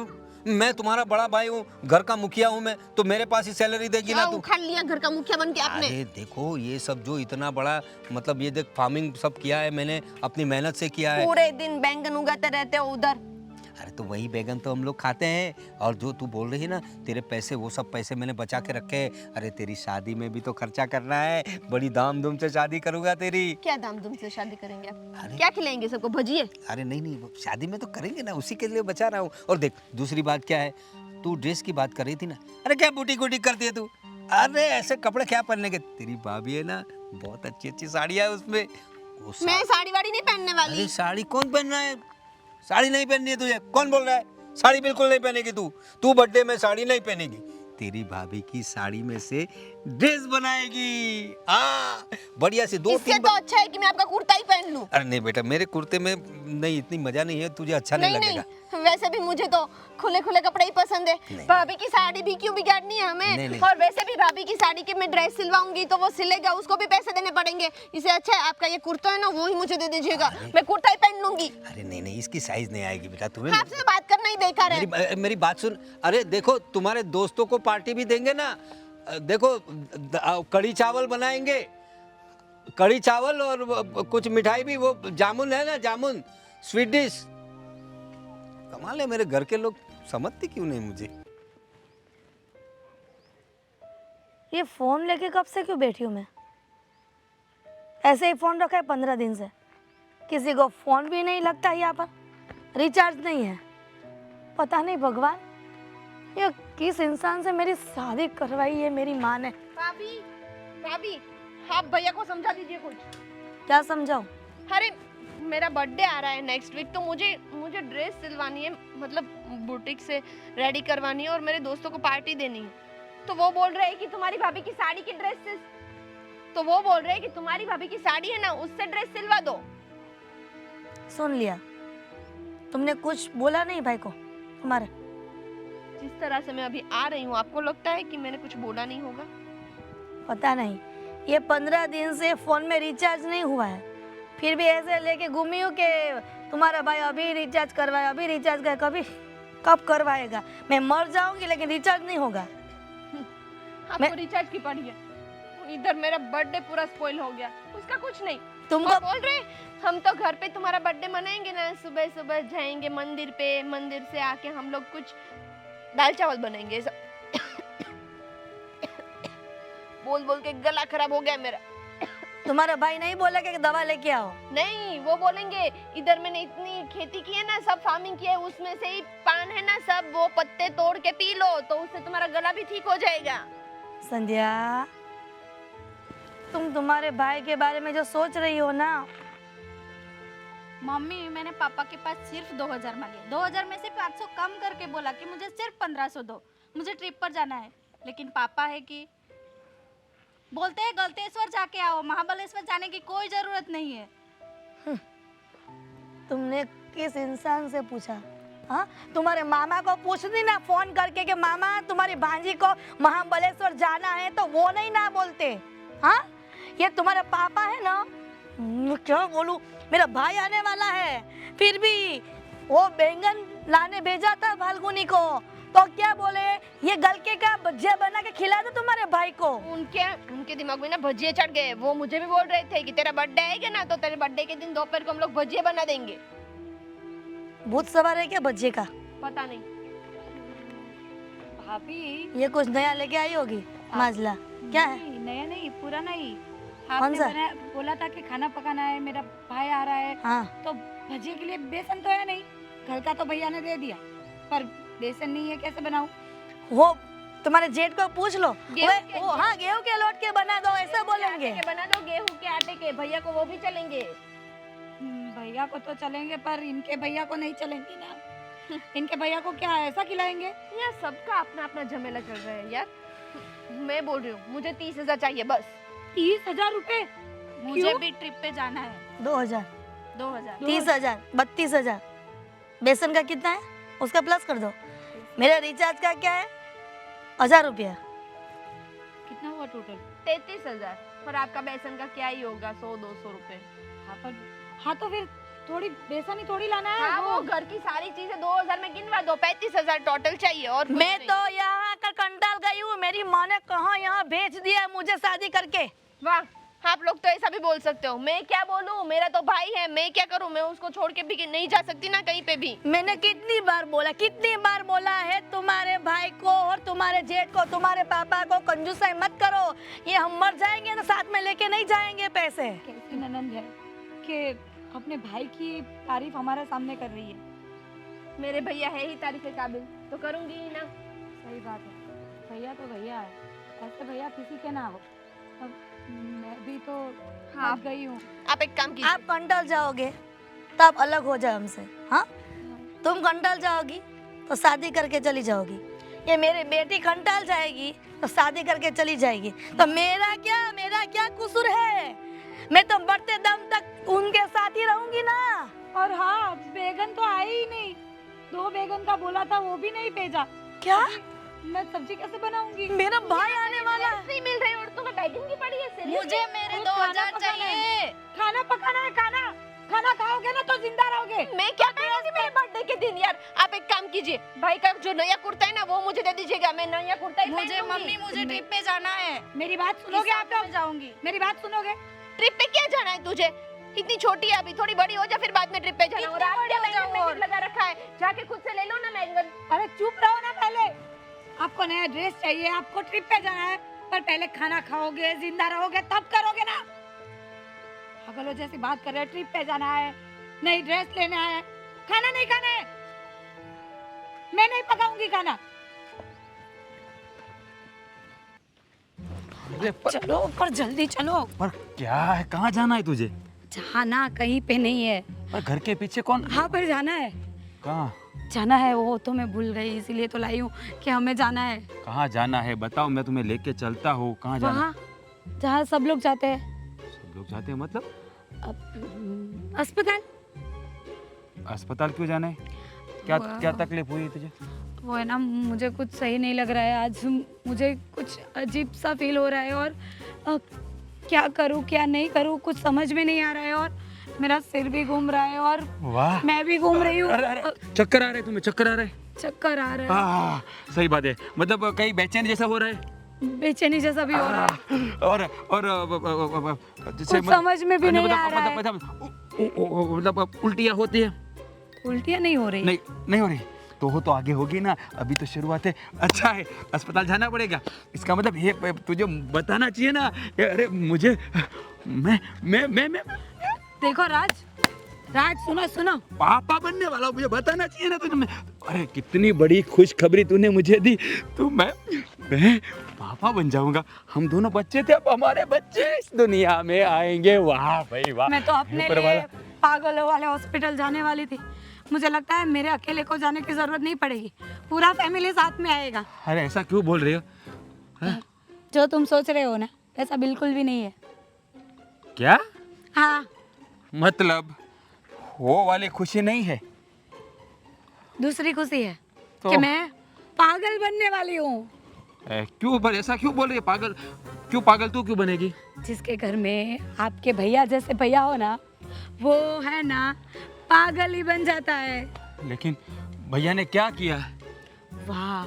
[SPEAKER 1] मैं तुम्हारा बड़ा भाई हूँ, घर का मुखिया हूँ मैं, तो मेरे पास ही सैलरी देगी ना
[SPEAKER 4] क्या
[SPEAKER 1] तू।
[SPEAKER 4] उखाड़ लिया घर का मुखिया बन के आपने?
[SPEAKER 1] अरे देखो, ये सब जो इतना बड़ा, मतलब ये देख, फार्मिंग सब किया है मैंने, अपनी मेहनत से किया है।
[SPEAKER 4] पूरे दिन बैंगन उगाते रहते हो उधर।
[SPEAKER 1] अरे तो वही बैगन तो हम लोग खाते हैं। और जो तू बोल रही है ना, तेरे पैसे, वो सब पैसे मैंने बचा के रखे हैं। अरे तेरी शादी में भी तो खर्चा करना है, बड़ी धाम-धूम से शादी करूंगा तेरी।
[SPEAKER 4] क्या धाम-धूम से शादी करेंगे आप?
[SPEAKER 1] अरे
[SPEAKER 4] क्या खिलाएंगे सबको, भजिए?
[SPEAKER 1] अरे नहीं, वो शादी में तो करेंगे ना, उसी के लिए बचा रहा हूँ। और देख, दूसरी बात क्या है, तू ड्रेस की बात कर रही थी ना, अरे क्या बुटीक करती है तू, अरे ऐसे कपड़े क्या पहनने के, तेरी भाभी है ना, बहुत अच्छी साड़ियाँ है उसमें।
[SPEAKER 4] मैं साड़ी वाड़ी नहीं पहनने वाली।
[SPEAKER 1] अरे साड़ी कौन पहन रहा है, साड़ी नहीं पहननी है तुझे, कौन बोल रहा है? साड़ी बिल्कुल नहीं पहनेगी तू बर्थडे में साड़ी नहीं पहनेगी, तेरी भाभी की साड़ी में से ड्रेस बनाएगी। हाँ, बढ़िया से 2-3।
[SPEAKER 4] इससे तो अच्छा है कि मैं आपका कुर्ता ही पहन लूं।
[SPEAKER 1] अरे नहीं बेटा, मेरे कुर्ते में नहीं, इतनी मजा नहीं है, तुझे अच्छा नहीं लगेगा।
[SPEAKER 4] वैसे भी मुझे तो खुले कपड़े ही पसंद है। भाभी की साड़ी भी क्यों बिगाड़नी है हमें?
[SPEAKER 1] नहीं।
[SPEAKER 4] और वैसे भी भाभी की साड़ी की मैं ड्रेस सिलवाऊंगी तो वो सिलेगा, उसको भी पैसे देने पड़ेंगे। इससे अच्छा है आपका ये कुर्ता है ना, वो ही मुझे दे दीजिएगा, मैं कुर्ता ही पहन लूंगी।
[SPEAKER 1] अरे नहीं, इसकी साइज नहीं आएगी बेटा तुम्हें।
[SPEAKER 4] आपसे तो बात करना ही बेकार है।
[SPEAKER 1] मेरी बात सुन। अरे देखो, तुम्हारे दोस्तों को पार्टी भी देंगे ना, देखो कढ़ी चावल बनाएंगे, कढ़ी चावल और कुछ मिठाई भी, वो जामुन है ना, जामुन स्वीट डिश। कमाल है, मेरे घर के लोग समझते क्यों नहीं मुझे।
[SPEAKER 2] ये फोन लेके कब से क्यों बैठी हूँ मैं? ऐसे ही फोन रखा है 15 दिन से, किसी को फोन भी नहीं लगता, यहाँ पर रिचार्ज नहीं है। पता नहीं भगवान, ये किस इंसान से मेरी शादी करवाई है मेरी माँ ने।
[SPEAKER 4] भाभी, आप भैया को समझा दीजिए कुछ।
[SPEAKER 2] क्या समझाऊं?
[SPEAKER 4] अरे मेरा बर्थडे आ रहा है नेक्स्ट वीक, तो मुझे ड्रेस सिलवानी है, मतलब बुटीक से रेडी करवानी है, और मेरे दोस्तों को पार्टी देनी है। तो वो बोल रहे हैं कि तुम्हारी भाभी की साड़ी की ड्रेस तो वो बोल रहे हैं कि तुम्हारी भाभी की साड़ी है ना, उससे ड्रेस सिलवा दो।
[SPEAKER 2] सुन लिया, तुमने कुछ बोला नहीं भाई को तुम्हारे?
[SPEAKER 4] जिस तरह से मैं अभी आ रही हूँ, आपको लगता है कि मैंने कुछ बोला नहीं होगा?
[SPEAKER 2] पता नहीं, ये 15 दिन से फोन में रिचार्ज नहीं हुआ है, फिर भी ऐसे लेके घूमी हूँ कि तुम्हारा भाई अभी रिचार्ज करवाए, अभी रिचार्ज कर, कभी कब करवाएगा? मैं मर जाऊंगी लेकिन रिचार्ज नहीं होगा।
[SPEAKER 4] आपको रिचार्ज की पड़ी है? इधर मेरा बर्थडे पूरा स्पॉइल हो गया, उसका कुछ नहीं।
[SPEAKER 2] तुमको
[SPEAKER 4] और बोल रहे हम तो घर पे तुम्हारा बर्थडे मनाएंगे ना, सुबह सुबह जाएंगे मंदिर पे, मंदिर से आके हम लोग कुछ दाल चावल बनाएंगे। बोल बोल के गला खराब हो गया मेरा।
[SPEAKER 2] तुम्हारा भाई नहीं बोला कि दवा लेके आओ?
[SPEAKER 4] नहीं, वो बोलेंगे इधर मैंने इतनी खेती की है ना, सब फार्मिंग की है, उसमें से ही पान है ना, सब वो पत्ते तोड़ के पी लो तो उससे तुम्हारा गला भी ठीक हो जाएगा।
[SPEAKER 2] संध्या, तुम तुम्हारे भाई के बारे में जो सोच रही हो ना।
[SPEAKER 3] मम्मी, मैंने पापा के पास सिर्फ 2000 मांगे, 2000 में से 500 कम करके बोला कि मुझे सिर्फ 1500 दो, मुझे ट्रिप पर जाना है। लेकिन पापा है कि बोलते हैं गलतेश्वर जाके आओ, महाबलेश्वर जाने की कोई जरूरत नहीं है।
[SPEAKER 2] तुमने किस इंसान से पूछा? हाँ, तुम्हारे मामा को पूछती ना फोन करके कि मामा तुम्हारी भांजी को महाबलेश्वर जाना है, तो वो नहीं ना बोलते। हाँ, ये तुम्हारा पापा है ना, क्या बोलूं, मेरा भाई आने वाला है, फिर भी वो बैंगन लाने भेजा था फाल्गुनी को, तो क्या बोले, ये गलके का भजिया बना के खिला दो तुम्हारे भाई को।
[SPEAKER 4] उनके दिमाग में ना भजिए चढ़ गए। वो मुझे भी बोल रहे थे कि तेरा बर्थडे आएगा ना, तो तेरे बर्थडे के दिन दोपहर को हम लोग भजिए बना देंगे।
[SPEAKER 2] भूत सवार है क्या भज्जे का?
[SPEAKER 4] पता नहीं।
[SPEAKER 3] भाभी,
[SPEAKER 2] ये कुछ नया लेके आई होगी माजला, क्या है?
[SPEAKER 3] नहीं, नया नहीं, पुराना ही।
[SPEAKER 2] कौन
[SPEAKER 3] आपने
[SPEAKER 2] सा?
[SPEAKER 3] बोला था कि खाना पकाना है, मेरा भाई आ रहा है,
[SPEAKER 2] हाँ,
[SPEAKER 3] तो भजिए के लिए बेसन तो है नहीं, घर का तो भैया ने दे दिया, पर बेसन नहीं है, कैसे बनाऊं?
[SPEAKER 2] वो तुम्हारे जेठ को पूछ लो,
[SPEAKER 4] गेहूं के-
[SPEAKER 2] हाँ गेहूं के लोट के बना दो, ऐसा बोलेंगे।
[SPEAKER 4] आटे के बना दो, गेहूं के आटे के, भैया को वो भी चलेंगे।
[SPEAKER 3] भैया को तो चलेंगे, पर इनके भैया को नहीं चलेंगे ना। इनके भैया को क्या ऐसा खिलाएंगे?
[SPEAKER 4] यार सबका अपना अपना झमेला चल रहा है यार। मैं बोल रही हूँ, मुझे 30,000 चाहिए बस।
[SPEAKER 3] 30,000 रुपए?
[SPEAKER 4] मुझे
[SPEAKER 3] क्यों?
[SPEAKER 4] भी ट्रिप पे जाना है।
[SPEAKER 2] 2000,
[SPEAKER 4] 2000।
[SPEAKER 2] 30,000, 32,000। बेसन का कितना है उसका प्लस कर दो। मेरा रिचार्ज का क्या है? 1000 रुपया।
[SPEAKER 3] कितना हुआ टोटल?
[SPEAKER 4] 33,000। पर आपका बेसन का क्या ही होगा, 100-200 रुपए।
[SPEAKER 3] हाँ तो फिर थोड़ी बेसन ही थोड़ी लाना है।
[SPEAKER 4] हाँ, वो घर की सारी चीजें 2000 में गिनवा दो, 35,000 टोटल चाहिए। और कुछ
[SPEAKER 2] मैं
[SPEAKER 4] नहीं।
[SPEAKER 2] तो यहाँ आकर कंटाल गई हूँ, मेरी माँ ने कहाँ यहाँ भेज दिया मुझे शादी करके।
[SPEAKER 4] वाह, आप लोग तो ऐसा भी बोल सकते हो। मैं क्या बोलूं, मेरा तो भाई है, मैं क्या करूं? मैं उसको छोड़ के भी नहीं जा सकती ना कहीं पे भी।
[SPEAKER 2] मैंने कितनी बार बोला है तुम्हारे भाई को और तुम्हारे जेठ को, तुम्हारे पापा को कंजूसाई मत करो, ये हम मर जाएंगे ना, साथ में लेके नहीं जाएंगे पैसे।
[SPEAKER 3] कैसी ननंद है कि अपने भाई की तारीफ हमारे सामने कर रही है।
[SPEAKER 4] मेरे भैया है ही तारीफ के काबिल, तो करूंगी ही ना।
[SPEAKER 3] सही बात है, भैया तो भैया है, ऐसे भैया किसी के ना हो। अब मैं भी तो
[SPEAKER 4] हाँ।
[SPEAKER 3] फंस गई हूँ।
[SPEAKER 4] आप एक काम कीजिए।
[SPEAKER 2] आप कंटाल जाओगे तब अलग हो जाए हमसे। हाँ, तुम कंटाल जाओगी तो शादी करके चली जाओगी, ये मेरी बेटी कंटाल जाएगी तो शादी करके चली जाएगी, तो मेरा क्या कसूर है? मैं तो बढ़ते दम तक उनके साथ ही रहूंगी ना।
[SPEAKER 3] और हाँ, बैगन तो आए ही नहीं, 2 बैगन का बोला था वो भी नहीं भेजा।
[SPEAKER 2] क्या?
[SPEAKER 3] मैं सब्जी कैसे बनाऊंगी?
[SPEAKER 2] मेरा भाई आने वाला है।
[SPEAKER 4] नहीं मिल रही, और तुम्हें बैगन की पड़ी है। seriously?
[SPEAKER 2] मुझे मेरे
[SPEAKER 3] अरे
[SPEAKER 2] 2000
[SPEAKER 3] खाना पकाना
[SPEAKER 2] चाहिए।
[SPEAKER 3] खाना पकाना है, खाना खाओगे ना तो जिंदा रहोगे।
[SPEAKER 4] मैं क्या करूंगी मेरे बर्थडे के दिन यार? आप एक काम कीजिए, भाई का जो नया कुर्ता है ना वो मुझे दे दीजिएगा, मैं नया कुर्ता ही पहन लूंगी।
[SPEAKER 2] मुझे ट्रिप पे जाना है।
[SPEAKER 3] मेरी बात सुनोगे आप लोग? जाऊंगी, मेरी बात सुनोगे?
[SPEAKER 4] ट्रिप पे क्या जाना है तुझे? इतनी छोटी है अभी, थोड़ी बड़ी हो जा फिर बाद में ट्रिप पे जाना। और आप क्या बैंगन लगा रखा है, जाके खुद से ले लो ना बैंगन।
[SPEAKER 3] अरे चुप रहो ना पहले। आपको नया ड्रेस चाहिए, आपको ट्रिप पे जाना है, पर पहले खाना खाओगे, जिंदा रहोगे तब करोगे ना। पागलों जैसी बात कर रहे हैं, ट्रिप पे जाना है, नई ड्रेस लेना है, खाना नहीं खाना है। मैं नहीं पकाऊंगी खाना। चलो पर जल्दी चलो।
[SPEAKER 5] पर क्या है, कहाँ जाना है तुझे?
[SPEAKER 3] जाना कहीं पे नहीं है।
[SPEAKER 5] पर घर के पीछे कौन?
[SPEAKER 3] हाँ पर जाना है,
[SPEAKER 5] कहाँ?
[SPEAKER 3] जाना है, वो तो मैं भूल गई, इसीलिए तो लाई हूँ कि हमें जाना है।
[SPEAKER 5] कहाँ जाना है बताओ, मैं तुम्हें लेके चलता हूँ। कहाँ जाना?
[SPEAKER 3] वहाँ
[SPEAKER 2] जहाँ सब लोग जाते हैं।
[SPEAKER 5] सब लोग जाते हैं मतलब?
[SPEAKER 2] अस्पताल।
[SPEAKER 5] अस्पताल क्यों जाना है? क्या
[SPEAKER 2] वाह।
[SPEAKER 5] क्या तकलीफ हुई तुझे?
[SPEAKER 2] वो है ना, मुझे कुछ सही नहीं लग रहा है आज। मुझे कुछ अजीब सा फील हो रहा है और क्या करूँ क्या नहीं करूँ कुछ समझ में नहीं आ रहा है और मेरा सिर भी घूम रहा है और
[SPEAKER 5] वाह,
[SPEAKER 2] मैं भी घूम रही हूँ।
[SPEAKER 5] चक्कर आ रहे तुम्हें? चक्कर आ रहे?
[SPEAKER 2] चक्कर आ रहा
[SPEAKER 5] सही बात है, मतलब कहीं बेचैन जैसा हो रहा है?
[SPEAKER 2] है, बेचैनी जैसा भी हो रहा है,
[SPEAKER 5] और जैसे
[SPEAKER 2] कुछ समझ में भी नहीं आ रहा है।
[SPEAKER 5] मतलब उल्टियाँ होती है?
[SPEAKER 2] उल्टियाँ नहीं हो रही।
[SPEAKER 5] नहीं हो रही तो आगे होगी ना, अभी तो शुरुआत है। अच्छा है, अस्पताल जाना पड़ेगा। इसका मतलब ये तुझे बताना चाहिए ना। अरे मुझे मैं
[SPEAKER 2] देखो राज, सुनो सुनो।
[SPEAKER 5] पापा बनने वाला हूँ, मुझे बताना चाहिए ना तुझे। अरे कितनी बड़ी खुशखबरी तूने मुझे दी। तो मैं पापा बन जाऊंगा। हम दोनों बच्चे थे, अब हमारे बच्चे इस दुनिया में आएंगे। वाह भाई वाह।
[SPEAKER 2] मैं तो अपने लिए पागलों वाले हॉस्पिटल जाने वाली थी। मुझे लगता है मेरे अकेले को जाने की जरूरत नहीं पड़ेगी, पूरा फैमिली साथ में आएगा।
[SPEAKER 5] अरे ऐसा क्यों बोल रही हो?
[SPEAKER 2] जो तुम सोच रहे हो ना, ऐसा बिल्कुल भी नहीं है।
[SPEAKER 5] क्या
[SPEAKER 2] हाँ,
[SPEAKER 5] मतलब वो वाली खुशी नहीं है?
[SPEAKER 2] दूसरी खुशी है
[SPEAKER 5] तो-
[SPEAKER 2] कि मैं पागल बनने वाली हूँ।
[SPEAKER 5] क्यों पर ऐसा क्यों बोल रही है? पागल क्यों? पागल तू क्यों बनेगी?
[SPEAKER 2] जिसके घर में आपके भैया जैसे भैया हो ना, वो है ना पागल ही बन जाता है।
[SPEAKER 5] लेकिन भैया ने क्या किया?
[SPEAKER 2] वाह,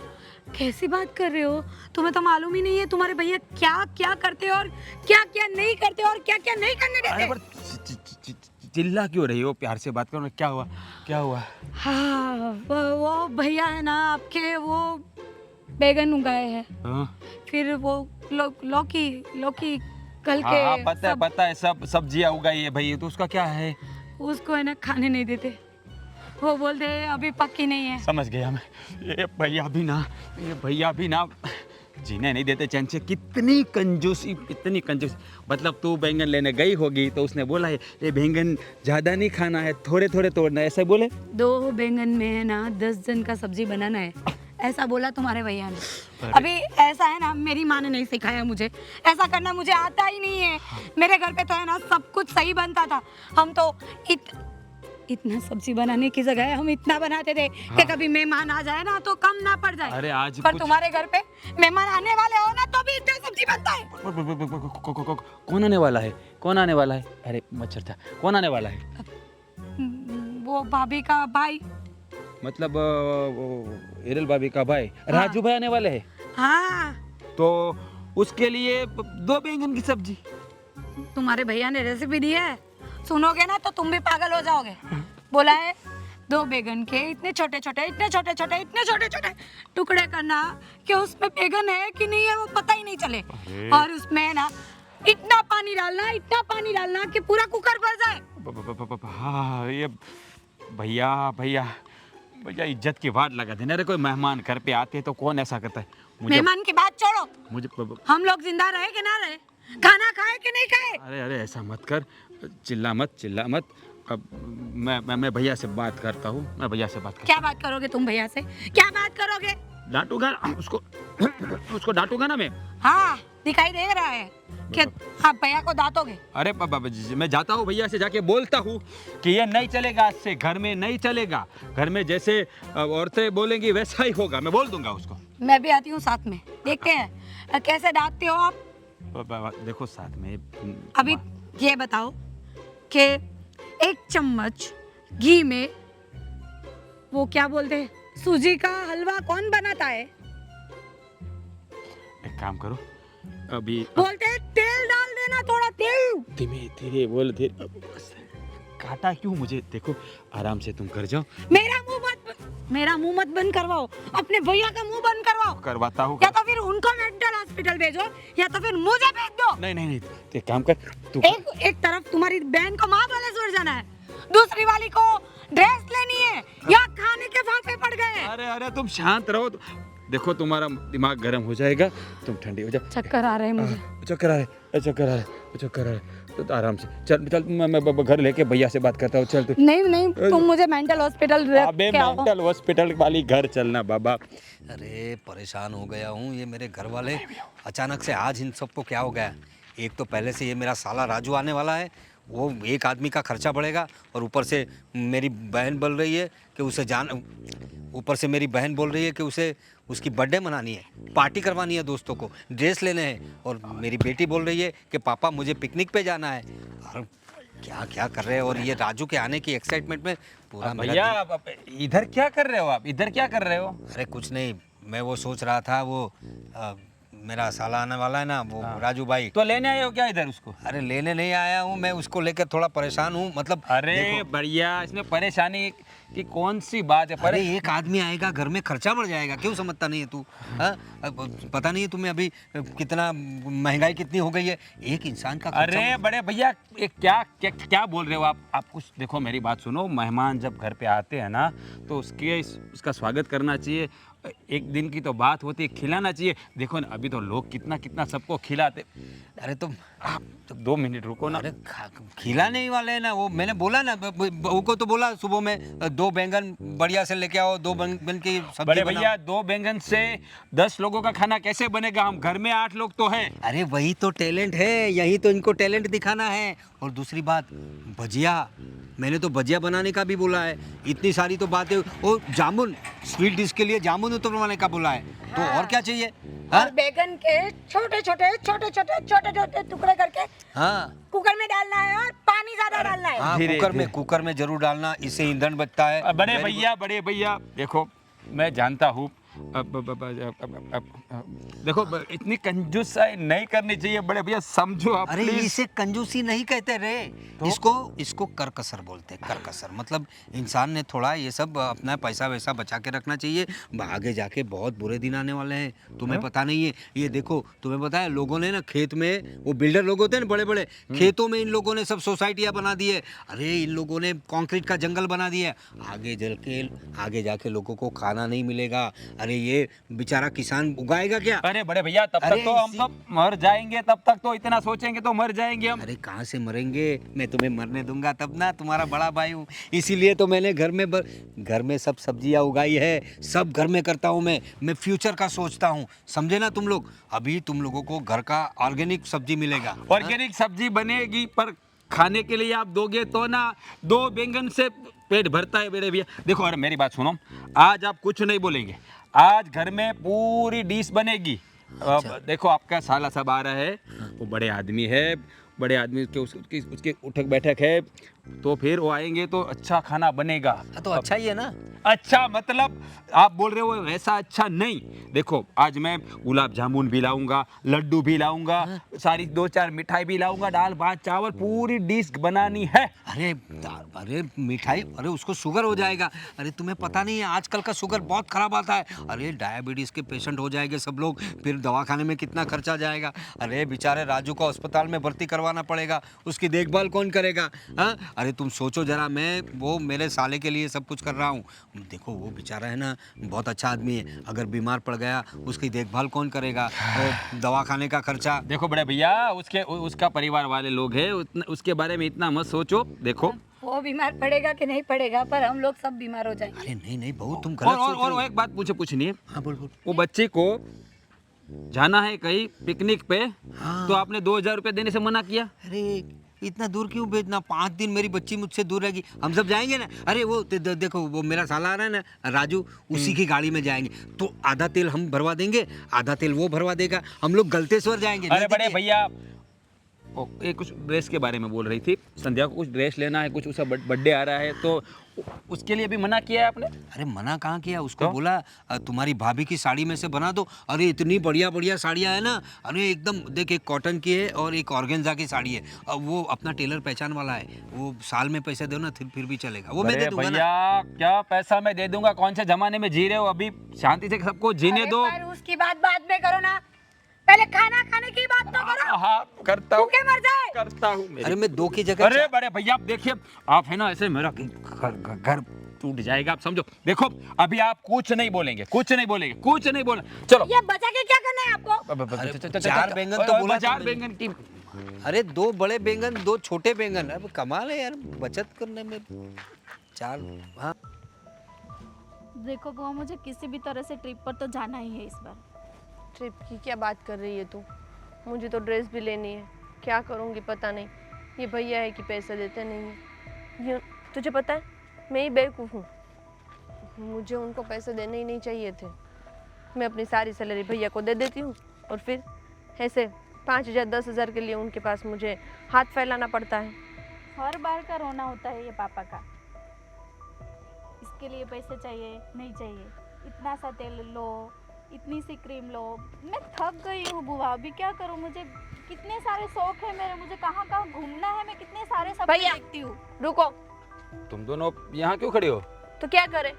[SPEAKER 2] कैसी बात कर रहे हो? तुम्हें तो मालूम ही नहीं है तुम्हारे भैया क्या क्या करते और क्या क्या नहीं करते और क्या क्या नहीं करने
[SPEAKER 5] अरे
[SPEAKER 2] देते।
[SPEAKER 5] पर चिल्ला क्यों रही हो? प्यार से बात करो ना। क्या हुआ? क्या हुआ?
[SPEAKER 2] हाँ, वो भैया है ना आपके, वो बैगन उगाए हैं,
[SPEAKER 5] हाँ
[SPEAKER 2] फिर वो लौकी कल के
[SPEAKER 5] हाँ, पता है सब सब्जियां उगाई है भाई। तो उसका क्या है?
[SPEAKER 2] उसको है ना खाने नहीं देते। वो बोलते हैं अभी पक्की नहीं है।
[SPEAKER 5] समझ गया मैं। ये भैया भी ना जीने नहीं देते चैन से। कितनी कंजूसी। मतलब तू बैंगन लेने गई होगी तो उसने बोला है ये बैंगन ज्यादा नहीं खाना है, थोड़े थोड़े तोड़ना है, ऐसे बोले?
[SPEAKER 2] 2 बैंगन में है ना 10 जन का सब्जी बनाना है, ऐसा बोला तुम्हारे भैया ने। अभी ऐसा है ना, मेरी माँ ने नहीं सिखाया मुझे, ऐसा करना मुझे आता ही नहीं है। मेरे घर पे तो है ना सब कुछ सही बनता था। हम तो इतना सब्जी बनाने की जगह हम इतना बनाते थे कि कभी मेहमान आ जाए ना तो कम ना पड़ जाए।
[SPEAKER 5] अरे आज
[SPEAKER 2] पर
[SPEAKER 5] कुछ-
[SPEAKER 2] तुम्हारे घर पे मेहमान आने वाले हो ना तो भी इतना सब्जी बनता है।
[SPEAKER 5] कौन आने वाला है? कौन आने वाला है? अरे मच्छर था। कौन आने वाला है?
[SPEAKER 2] वो भाभी का भाई।
[SPEAKER 5] मतलब हिरल भाभी का भाई राजू भाई आने वाले हैं।
[SPEAKER 2] हाँ,
[SPEAKER 5] तो उसके लिए 2 बैंगन की सब्जी।
[SPEAKER 2] तुम्हारे भैया ने रेसिपी दी है, सुनोगे ना तो तुम भी पागल हो जाओगे। बोला है 2 बैगन के इतने छोटे छोटे टुकड़े करना कि उसमें बैगन है कि नहीं है वो पता ही नहीं चले। और उसमें ना इतना पानी डालना कि पूरा कुकर भर जाए।
[SPEAKER 5] हाँ ये भैया इज्जत की बात लगा देना। अरे कोई मेहमान घर पे आते हैं तो कौन ऐसा करता है?
[SPEAKER 2] मेहमान की बात छोड़ो,
[SPEAKER 5] मुझे
[SPEAKER 2] हम लोग जिंदा रहे कि ना रहे, खाना खाए कि नहीं खाए।
[SPEAKER 5] अरे ऐसा मत कर। चिल्ला मत। अब मैं भैया से बात करता हूँ। मैं भैया से बात करता
[SPEAKER 2] क्या बात करोगे तुम भैया से? क्या बात करोगे?
[SPEAKER 5] हूँ। डांटूंगा उसको डांटूंगा ना मैं।
[SPEAKER 2] हाँ, दिखाई दे रहा है कि आप भैया को दांतोगे।
[SPEAKER 5] अरे मैं जाता हूँ भैया से, जाके बोलता हूँ कि ये नहीं चलेगा, आज से घर में नहीं चलेगा। घर में जैसे औरतें बोलेंगी वैसा ही होगा। मैं बोल दूंगा उसको।
[SPEAKER 2] मैं भी आती हूँ साथ में, देखते हैं कैसे डांटते हो आप।
[SPEAKER 5] देखो साथ में
[SPEAKER 2] अभी ये बताओ कि 1 चम्मच घी में वो क्या बोलते हैं, सूजी का हलवा कौन बनाता है?
[SPEAKER 5] एक काम करो, अभी
[SPEAKER 2] बोलते हैं तेल डाल देना, थोड़ा तेल।
[SPEAKER 5] धीरे बोल। काटा क्यों मुझे? देखो आराम से तुम कर जाओ।
[SPEAKER 2] मेरा मुंह मत बंद करवाओ, अपने भैया का मुंह बंद करवाओ।
[SPEAKER 5] करवाता हूँ।
[SPEAKER 2] या तो फिर उनको मेंटल हॉस्पिटल भेजो या तो फिर मुझे भेज दो।
[SPEAKER 5] नहीं एक काम कर तू।
[SPEAKER 2] एक तरफ तुम्हारी बहन को माँ वाले जाना है, दूसरी वाली को ड्रेस लेनी है या खाने के फांफे पड़ गए।
[SPEAKER 5] अरे तुम शांत रहो। देखो तुम्हारा दिमाग गर्म हो जाएगा, तुम ठंडी हो जाओ।
[SPEAKER 2] चक्कर आ रहे हैं मुझे।
[SPEAKER 5] चक्कर आ रहे तो आराम से चल। मैं घर लेके भैया से बात करता हूँ। चल तू।
[SPEAKER 2] नहीं, तुम मुझे मेंटल हॉस्पिटल
[SPEAKER 5] अबे मेंटल हॉस्पिटल वाली घर चलना बाबा।
[SPEAKER 1] अरे परेशान हो गया हूँ। ये मेरे घर वाले अचानक से आज इन सबको क्या हो गया? एक तो पहले से ये मेरा साला राजू आने वाला है, वो एक आदमी का खर्चा बढ़ेगा, और ऊपर से मेरी बहन बोल रही है कि उसे उसकी बर्थडे मनानी है, पार्टी करवानी है, दोस्तों को ड्रेस लेने हैं, और मेरी बेटी बोल रही है कि पापा मुझे पिकनिक पे जाना है। और क्या क्या कर रहे हैं, और ये राजू के आने की एक्साइटमेंट में पूरा मेरा
[SPEAKER 5] भैया आप इधर क्या कर रहे हो? आप इधर क्या कर रहे हो?
[SPEAKER 1] अरे कुछ नहीं, मैं वो सोच रहा था, वो मेरा साला आने वाला है ना, वो राजू भाई।
[SPEAKER 5] तो लेने आए हो क्या इधर उसको?
[SPEAKER 1] अरे लेने नहीं आया हूँ मैं, उसको लेकर थोड़ा परेशान हूँ, मतलब
[SPEAKER 5] अरे बढ़िया, इसमें परेशानी की कौन सी बात है?
[SPEAKER 1] अरे एक आदमी आएगा, घर में खर्चा बढ़ जाएगा, क्यों समझता नहीं है तू? हाँ, पता नहीं है तुम्हें अभी कितना महंगाई कितनी हो गई है, एक इंसान का खर्चा।
[SPEAKER 5] अरे बड़े भैया ये क्या बोल रहे हो आप कुछ देखो, मेरी बात सुनो। मेहमान जब घर पे आते हैं ना तो उसका स्वागत करना चाहिए। एक दिन की तो बात होती है, खिलाना चाहिए। देखो ना, अभी तो लोग कितना सबको खिलाते।
[SPEAKER 1] अरे तुम
[SPEAKER 5] आप तो 2 मिनट रुको ना।
[SPEAKER 1] अरे खिलाने ही वाले हैं ना, वो मैंने बोला ना, बहू को तो बोला सुबह में 2 बैंगन बढ़िया से लेके आओ, 2 बैंगन की सब्जी
[SPEAKER 5] बड़े
[SPEAKER 1] बनाओ।
[SPEAKER 5] भैया 2 बैंगन से 10 लोगों का खाना कैसे बनेगा? हम घर में 8 लोग तो हैं।
[SPEAKER 1] अरे वही तो टैलेंट है, यही तो इनको टैलेंट दिखाना है। और दूसरी बात, भजिया, मैंने तो भजिया बनाने का भी बोला है। इतनी सारी तो बातें, और जामुन, स्वीट डिश के लिए जामुन उतरवाने का बोला है, तो और क्या चाहिए? हाँ
[SPEAKER 3] और बैगन के छोटे छोटे टुकड़े करके
[SPEAKER 1] हाँ
[SPEAKER 3] कुकर में डालना है और पानी ज्यादा डालना है।
[SPEAKER 1] हाँ,
[SPEAKER 5] धीरे-
[SPEAKER 1] कुकर में जरूर डालना, इससे ईंधन बचता है।
[SPEAKER 5] बड़े
[SPEAKER 1] Very
[SPEAKER 5] भैया देखो, मैं जानता हूँ देखो इतनी कंजूसाई नहीं करनी चाहिए बड़े भैया, समझो आप
[SPEAKER 1] अरे
[SPEAKER 5] please।
[SPEAKER 1] इसे कंजूसी नहीं कहते रे, इसको करकसर बोलते हैं। करकसर मतलब इंसान ने थोड़ा ये सब अपना पैसा वैसा बचा के रखना चाहिए, आगे जाके बहुत बुरे दिन आने वाले हैं, तुम्हें पता नहीं है। ये देखो, तुम्हें पता है लोगों ने ना खेत में, वो बिल्डर लोग होते हैं ना बड़े बड़े, खेतों में इन लोगों ने सब सोसाइटियाँ बना दी है। अरे इन लोगों ने कंक्रीट का जंगल बना दिया है, आगे जाके लोगों को खाना नहीं मिलेगा। अरे ये बेचारा किसान उगाएगा क्या?
[SPEAKER 5] अरे बड़े भैया तब
[SPEAKER 1] अरे
[SPEAKER 5] तक तो हम सब मर जाएंगे, तब तक तो इतना सोचेंगे तो मर जाएंगे हम।
[SPEAKER 1] अरे कहाँ से मरेंगे, मैं तुम्हें मरने दूंगा तब ना, तुम्हारा बड़ा भाई हूँ। इसीलिए तो मैंने घर में सब सब्जियाँ उगाई है, सब घर में करता हूँ मैं फ्यूचर का सोचता हूँ, समझे ना तुम लोग। अभी तुम लोगों को घर का ऑर्गेनिक सब्जी मिलेगा।
[SPEAKER 5] ऑर्गेनिक सब्जी बनेगी, पर खाने के लिए आप दोगे तो ना। 2 बैंगन से पेट भरता है बड़े भैया। देखो, अरे मेरी बात सुनो, आज आप कुछ नहीं बोलेंगे, आज घर में पूरी डिश बनेगी। अब देखो आपका साला सब आ रहा है, वो बड़े आदमी है, बड़े आदमी के उसके उठक बैठक है, तो फिर वो आएंगे तो अच्छा खाना बनेगा।
[SPEAKER 1] तो अच्छा ही है ना।
[SPEAKER 5] अच्छा मतलब आप बोल रहे हो वैसा अच्छा नहीं। देखो आज मैं गुलाब जामुन भी लाऊंगा, लड्डू भी लाऊंगा, सारी 2-4 मिठाई भी लाऊंगा, दाल भात चावल पूरी डिश बनानी है।
[SPEAKER 1] अरे मिठाई, अरे उसको शुगर हो जाएगा। अरे तुम्हें पता नहीं है आजकल का शुगर बहुत खराब आता है। अरे डायबिटीज के पेशेंट हो जाएंगे सब लोग, फिर दवाखाने में कितना खर्चा जाएगा। अरे बेचारे राजू को अस्पताल में भर्ती करवाना पड़ेगा, उसकी देखभाल कौन करेगा? हाँ, अरे तुम सोचो जरा, मैं वो मेरे साले के लिए सब कुछ कर रहा हूँ। देखो वो बेचारा है ना, बहुत अच्छा आदमी है, अगर बीमार पड़ गया उसकी देखभाल कौन करेगा, दवाखाने का खर्चा।
[SPEAKER 5] देखो बड़े भैया, उसका परिवार वाले लोग हैं, उसके बारे में इतना मत सोचो। देखो
[SPEAKER 3] वो बीमार पड़ेगा कि नहीं पड़ेगा, पर हम लोग सब बीमार हो जाएंगे।
[SPEAKER 1] अरे नहीं बहू, तुम गलत सोच रहे हो।
[SPEAKER 5] और एक बात पूछनी है।
[SPEAKER 1] हाँ बोल।
[SPEAKER 5] वो बच्चे को जाना है कहीं पिकनिक पे, तो आपने 2000 रुपये देने से मना किया।
[SPEAKER 1] अरे इतना दूर क्यों भेजना? 5 दिन मेरी बच्ची मुझसे दूर रहेगी, हम सब जाएंगे ना। अरे वो देखो, वो मेरा साला आ रहा है ना राजू, उसी की गाड़ी में जाएंगे, तो आधा तेल हम भरवा देंगे, आधा तेल वो भरवा देगा, हम लोग गलतेश्वर जाएंगे।
[SPEAKER 5] अरे बड़े भैया, ये कुछ ड्रेस के बारे में बोल रही थी, संध्या को कुछ ड्रेस लेना है, कुछ उसका बर्थडे आ रहा है, तो उसके लिए भी मना किया है आपने?
[SPEAKER 1] अरे मना कहाँ किया, उसको बोला तुम्हारी भाभी की साड़ी में से बना दो। अरे इतनी बढ़िया बढ़िया साड़ियाँ है ना, अरे एकदम देख, एक कॉटन की है और एक ऑर्गेन्जा की साड़ी है। अब वो अपना टेलर पहचान वाला है, वो साल में पैसे दो ना फिर भी चलेगा, वो मैं दे दूंगा ना।
[SPEAKER 5] भैया क्या पैसा मैं दे दूंगा? कौन से जमाने में जी रहे हो? अभी शांति से सबको जीने दो।
[SPEAKER 3] पर उसकी बात बाद में करो ना, पहले खाना खाने की बात तो करो।
[SPEAKER 5] हाँ करता हूँ,
[SPEAKER 3] भूखे मर जाए।
[SPEAKER 5] करता हूँ।
[SPEAKER 1] अरे मैं 2 की जगह
[SPEAKER 5] अरे बड़े भैया आप देखिए, आप है ना ऐसे मेरा घर टूट जाएगा, आप समझो। देखो अभी आप कुछ नहीं बोलेंगे, कुछ नहीं बोले। चलो
[SPEAKER 3] ये बचा के क्या करना है आपको?
[SPEAKER 1] 4 बैंगन तो बोला था
[SPEAKER 5] 4
[SPEAKER 1] मैंने।
[SPEAKER 5] बैंगन की।
[SPEAKER 1] अरे 2 बड़े बैंगन, 2 छोटे बैंगन, अब कमाल है यार बचत करने में। 4 हाँ।
[SPEAKER 6] देखो बुआ, मुझे किसी भी तरह से ट्रिप पर तो जाना ही है इस बार।
[SPEAKER 4] ट्रिप की क्या बात कर रही है तू? मुझे तो ड्रेस भी लेनी है, क्या करूँगी पता नहीं। ये भैया है कि पैसे देते नहीं हैं। ये तुझे पता है मैं ही बेवकूफ़ हूँ, मुझे उनको पैसे देने ही नहीं चाहिए थे। मैं अपनी सारी सैलरी भैया को दे देती हूँ और फिर ऐसे 5,000 10,000 के लिए उनके पास मुझे हाथ फैलाना पड़ता है।
[SPEAKER 6] हर बार का रोना होता है ये पापा का। इसके लिए पैसे चाहिए, नहीं चाहिए, इतना सा तेल लो, इतनी सी क्रीम लो। मैं थक गई हूँ बुआ, अभी क्या करूँ? मुझे कितने सारे शौक है मेरे, मुझे कहाँ कहाँ घूमना है, मैं कितने सारे सब
[SPEAKER 4] भैया
[SPEAKER 6] देखती हूँ।
[SPEAKER 4] रुको,
[SPEAKER 5] तुम दोनों यहाँ क्यों खड़ी हो?
[SPEAKER 4] तो क्या करें,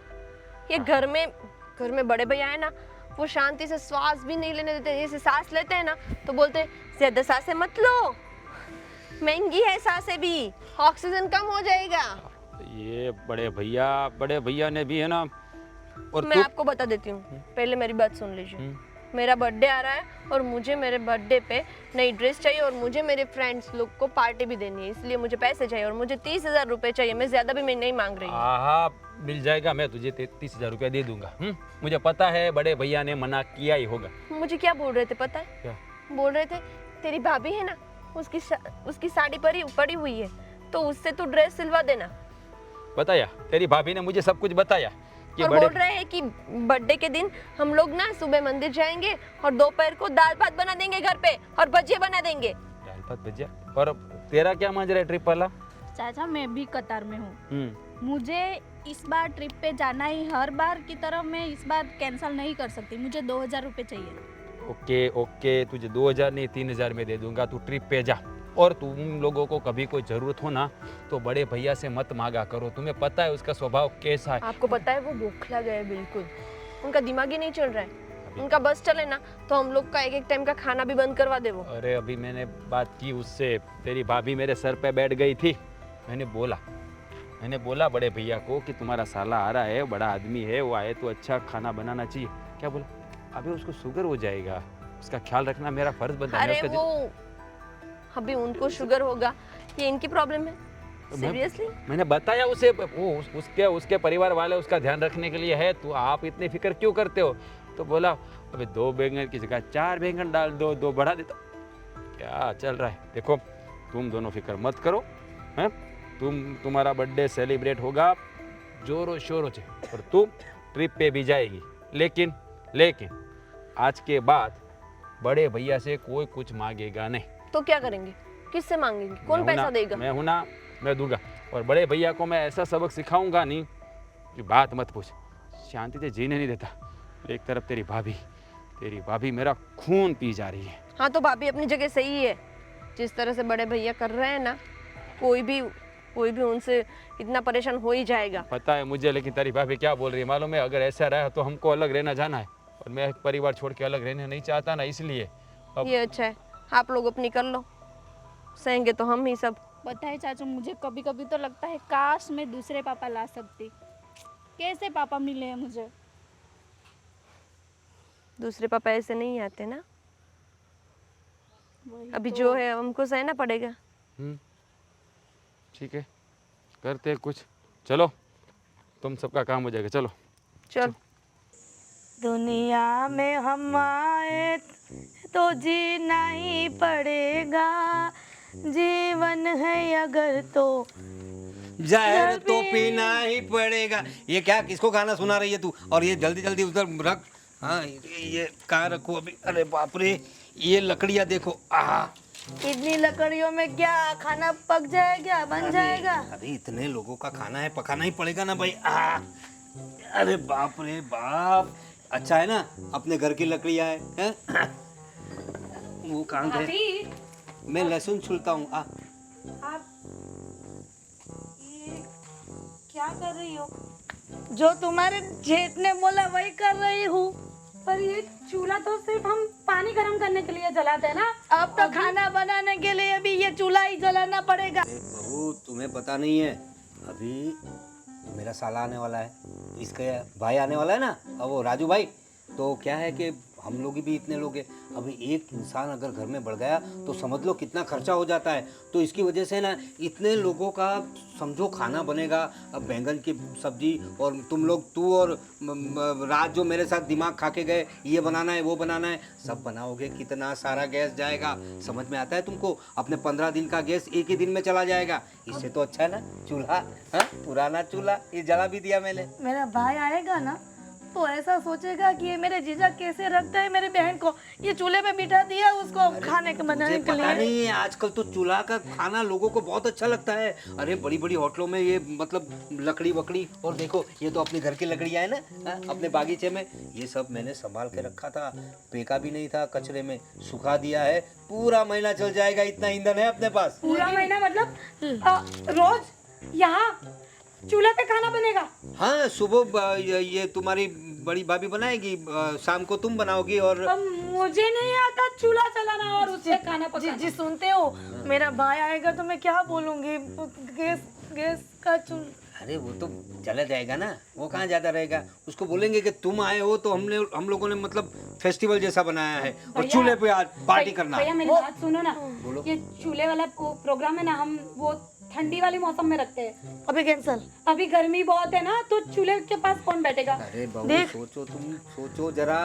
[SPEAKER 4] ये घर में बड़े भैया है ना, वो शांति से श्वास भी नहीं लेने देते। जैसे सांस लेते हैं ना तो बोलते ज्यादा सांसें मत लो, महंगी है सांसें भी, ऑक्सीजन कम हो जाएगा।
[SPEAKER 5] ये बड़े भैया ने भी है ना। और
[SPEAKER 4] मैं आपको बता देती हूँ, पहले मेरी बात सुन लीजिए। मेरा बर्थडे आ रहा है और मुझे मेरे बर्थडे पे नई ड्रेस चाहिए और मुझे मेरे फ्रेंड्स लोग को पार्टी भी देनी है, इसलिए मुझे पैसे चाहिए और मुझे 30,000 रुपए चाहिए। मैं ज्यादा भी मैं नहीं मांग रही हूँ।
[SPEAKER 5] हाँ मिल जाएगा, मैं तुझे 30,000 रुपया दे दूंगा। मुझे पता है बड़े भैया ने मना किया ही होगा।
[SPEAKER 4] मुझे क्या बोल रहे थे पता है?
[SPEAKER 5] क्या?
[SPEAKER 4] बोल रहे थे तेरी भाभी है ना, उसकी साड़ी पड़ी हुई है तो उससे तू ड्रेस सिलवा देना।
[SPEAKER 5] बताया तेरी भाभी ने मुझे सब कुछ बताया कि
[SPEAKER 4] और
[SPEAKER 5] बड़े
[SPEAKER 4] बोल रहे हैं कि बर्थडे के दिन हम लोग ना सुबह मंदिर जाएंगे और दोपहर को दाल भात बना देंगे घर पे और भजिया बना देंगे।
[SPEAKER 5] दाल भात भजिया। और तेरा क्या मंजर है ट्रिप वाला?
[SPEAKER 6] चाचा मैं भी कतार में हूँ,
[SPEAKER 5] मुझे
[SPEAKER 6] इस बार ट्रिप पे जाना ही, हर बार की तरह मैं इस बार कैंसिल नहीं कर सकती, मुझे 2,000 रुपये चाहिए।
[SPEAKER 5] ओके तुझे 2,000 नहीं 3,000 में दे दूंगा, तू ट्रिप पे जा। और तुम लोगों को कभी कोई ज़रूरत हो ना तो बड़े भैया से मत मांगा करो, तुम्हें पता है उसका स्वभाव कैसा है।
[SPEAKER 4] आपको पता है वो बौखला गए बिल्कुल, उनका दिमाग ही नहीं चल रहा है। उनका बस चले ना तो हम लोग का एक टाइम का खाना भी बंद करवा दे वो।
[SPEAKER 5] अरे अभी मैंने बात की उससे, तेरी भाभी मेरे सर पे बैठ गई थी। मैंने बोला बड़े भैया को कि तुम्हारा साला आ रहा है, बड़ा आदमी है, वो आए तो अच्छा खाना बनाना चाहिए। क्या बोला? अबे उसको शुगर हो जाएगा, उसका ख्याल रखना मेरा फर्ज बनता है।
[SPEAKER 4] अरे वो अभी उनको शुगर होगा, ये इनकी प्रॉब्लम है। सीरियसली
[SPEAKER 5] मैंने बताया उसे, वो उसके परिवार वाले उसका ध्यान रखने के लिए है, तो आप इतनी फिक्र क्यों करते हो? तो बोला अबे 2 बैंगन की जगह 4 बैंगन डाल दो, 2 बढ़ा देता। क्या चल रहा है? देखो तुम दोनों फिक्र मत करो, हैं? तुम्हारा बर्थडे सेलिब्रेट होगा जोरों शोरों से और तुम ट्रिप पे भी जाएगी। लेकिन आज के बाद बड़े भैया से कोई कुछ मांगेगा नहीं।
[SPEAKER 4] तो क्या करेंगे? किससे मांगेंगे? कौन पैसा देगा?
[SPEAKER 5] मैं हूं ना, मैं दूंगा। और बड़े भैया को मैं ऐसा सबक सिखाऊंगा नहीं कि बात मत पूछ, शांति से जीने नहीं देता। एक तरफ तेरी भाभी मेरा खून पी जा रही है।
[SPEAKER 4] हाँ तो भाभी अपनी जगह सही है, जिस तरह से बड़े भैया कर रहे हैं ना, कोई भी उनसे इतना परेशान हो ही जाएगा।
[SPEAKER 5] पता है मुझे, लेकिन तेरी भाभी क्या बोल रही है मालूम है? अगर ऐसा रहा तो हमको अलग रहना जाना है और मैं परिवार छोड़ के अलग रहना नहीं चाहता ना, इसलिए अब
[SPEAKER 4] ये अच्छा है, आप लोग अपनी कर लो, सहेंगे तो हम ही सब।
[SPEAKER 6] पता है चाचू, मुझे कभी कभी तो लगता है काश मैं दूसरे पापा ला सकती। कैसे पापा मिले हैं मुझे?
[SPEAKER 4] दूसरे पापा ऐसे नहीं आते ना, अभी
[SPEAKER 6] तो
[SPEAKER 4] जो है हमको सहना पड़ेगा।
[SPEAKER 5] ठीक है, करते हैं कुछ। चलो तुम सबका काम हो जाएगा, चलो
[SPEAKER 4] चल।
[SPEAKER 2] दुनिया में हम आए तो जीना ही पड़ेगा, जीवन है अगर तो
[SPEAKER 1] जहर तो पीना ही पड़ेगा। ये क्या किसको गाना सुना रही है तू? और ये जल्दी जल्दी उधर रख। हाँ ये कहाँ रखो अभी? अरे बाप रे, ये लकड़ियाँ देखो।
[SPEAKER 2] इतनी लकड़ियों में क्या खाना पक जाएगा, बन जाएगा?
[SPEAKER 1] अरे इतने लोगों का खाना है, पकाना ही पड़ेगा ना भाई। अरे बाप रे बाप, अच्छा है ना अपने घर की लकड़ियाँ है? वो कहाँ गए? मैं लहसुन छुलता हूँ।
[SPEAKER 2] आप ये क्या कर रही हो? जो तुम्हारे जेठ ने बोला वही कर रही हूँ।
[SPEAKER 3] पर ये चूल्हा तो सिर्फ हम पानी गर्म करने के लिए जलाते हैं ना,
[SPEAKER 2] अब तो खाना बनाने के लिए भी ये चूल्हा ही जलाना पड़ेगा।
[SPEAKER 1] बहू तुम्हें पता नहीं है, अभी मेरा साला आने वाला है, इसका भाई आने वाला है ना, अब वो राजू भाई। तो क्या है कि हम लोग भी इतने लोग हैं। अभी एक इंसान अगर घर में बढ़ गया तो समझ लो कितना खर्चा हो जाता है। तो इसकी वजह से ना इतने लोगों का समझो खाना बनेगा। अब बैंगन की सब्जी और तुम लोग, तू और रात जो मेरे साथ दिमाग खा के गए, ये बनाना है वो बनाना है, सब बनाओगे, कितना सारा गैस जाएगा। समझ में आता है तुमको? अपने 15 दिन का गैस एक ही दिन में चला जाएगा। इससे तो अच्छा है ना चूल्हा, हाँ, पुराना चूल्हा, ये जला भी दिया मैंने।
[SPEAKER 2] मेरा भाई आएगा ना तो ऐसा सोचेगा कि ये मेरे जीजा कैसे रखता है मेरे बहन को, ये चूल्हे पे बिठा दिया उसको खाने के बनाने
[SPEAKER 1] मुझे
[SPEAKER 2] के
[SPEAKER 1] पता
[SPEAKER 2] लिए।
[SPEAKER 1] नहीं, आजकल तो चूल्हा का खाना लोगों को बहुत अच्छा लगता है। अरे बड़ी बड़ी होटलों में ये मतलब लकड़ी वकड़ी, और देखो ये तो अपने घर की लकड़ियाँ है ना, हाँ, अपने बागीचे में। ये सब मैंने संभाल के रखा था, फेंका भी नहीं था कचरे में, सुखा दिया है। पूरा महीना चल जाएगा, इतना ईंधन है अपने पास।
[SPEAKER 3] पूरा महीना मतलब रोज यहाँ चूल्हे पे खाना बनेगा?
[SPEAKER 1] हाँ, सुबह ये तुम्हारी बड़ी भाभी बनाएगी, शाम को तुम बनाओगी। और
[SPEAKER 3] अब मुझे नहीं आता चूल्हा चलाना और उससे खाना
[SPEAKER 2] जी
[SPEAKER 3] पकाना।
[SPEAKER 2] जी सुनते हो, मेरा भाई आएगा तो मैं क्या बोलूंगी? गैस का चूल्हा।
[SPEAKER 1] अरे वो तो चला जाएगा ना, वो कहाँ ज्यादा रहेगा। उसको बोलेंगे कि तुम आए हो तो हम लोगों ने मतलब फेस्टिवल जैसा बनाया है, और चूल्हे पे आज पार्टी करना।
[SPEAKER 3] भैया मेरी बात सुनो ना, ये चूल्हे वाला प्रोग्राम है ना, हम वो ठंडी वाली मौसम में रखते हैं।
[SPEAKER 2] अभी कैंसल।
[SPEAKER 3] अभी गर्मी बहुत है ना, तो चूल्हे के पास कौन बैठेगा?
[SPEAKER 1] अरे बहू सोचो, तुम सोचो जरा,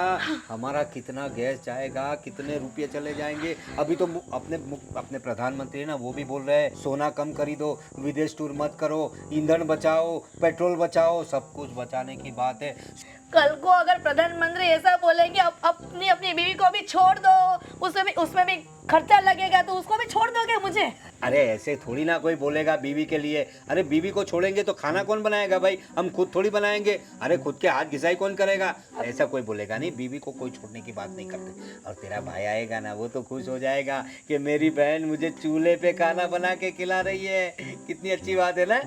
[SPEAKER 1] हमारा कितना गैस जाएगा, कितने रुपये चले जाएंगे। अभी तो अपने प्रधानमंत्री ना वो भी बोल रहे हैं सोना कम खरीदो, विदेश टूर मत करो, ईंधन बचाओ, पेट्रोल बचाओ, सब कुछ बचाने की बात है।
[SPEAKER 2] कल को अगर प्रधानमंत्री ऐसा बोलेंगे अपनी बीवी को भी छोड़ दो, उसमें भी खर्चा लगेगा, तो उसको भी छोड़ दोगे मुझे?
[SPEAKER 1] अरे ऐसे थोड़ी ना कोई बोलेगा बीवी के लिए। अरे बीवी को छोड़ेंगे तो खाना कौन बनाएगा भाई? हम खुद थोड़ी बनाएंगे। अरे खुद के हाथ घिसाई कौन करेगा? ऐसा कोई बोलेगा नहीं, बीवी को कोई छोड़ने की बात नहीं करते। और तेरा भाई आएगा ना, वो तो खुश हो जाएगा कि मेरी बहन मुझे चूल्हे पे खाना बना के खिला रही है। कितनी अच्छी बात है ना।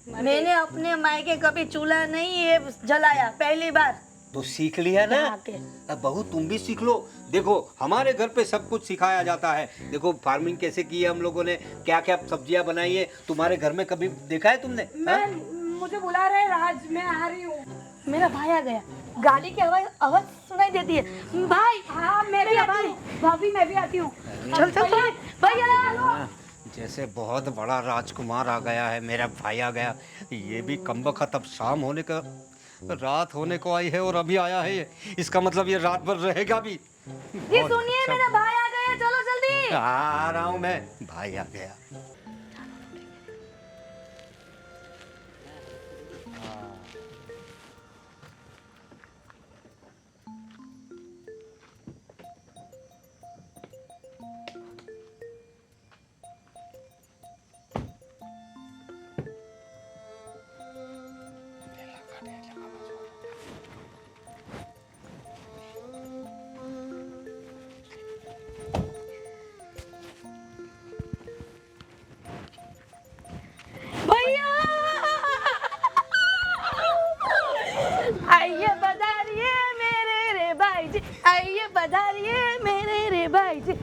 [SPEAKER 2] मैंने अपने मायके कभी चूल्हा नहीं ये जलाया, पहली बार।
[SPEAKER 1] तो सीख लिया ना। अब बहू तुम भी सीख लो। देखो हमारे घर पे सब कुछ सिखाया जाता है। देखो फार्मिंग कैसे की है हम लोगों ने, क्या क्या सब्जियां बनाई है, तुम्हारे घर में कभी देखा है तुमने?
[SPEAKER 3] मुझे बुला रहे राज, मैं आ रही हूँ।
[SPEAKER 2] मेरा भाई आ गया, गाड़ी की आवाज सुनाई देती है। भाई
[SPEAKER 3] हाँ मेरे भाई, भाभी मैं भी आती हूँ।
[SPEAKER 2] चल चल भैया।
[SPEAKER 1] जैसे बहुत बड़ा राजकुमार आ गया है, मेरा भाई आ गया। ये भी कमबख्त अब शाम होने का, रात होने को आई है और अभी आया है ये। इसका मतलब ये रात भर रहेगा भी।
[SPEAKER 2] जी सुनिए, मेरा भाई आ गया, चलो जल्दी।
[SPEAKER 1] आ रहा हूँ मैं, भाई आ गया।
[SPEAKER 2] भैया आइए बधारिए मेरे रे भाई जी, आइए बधारिए मेरे रे भाई जी।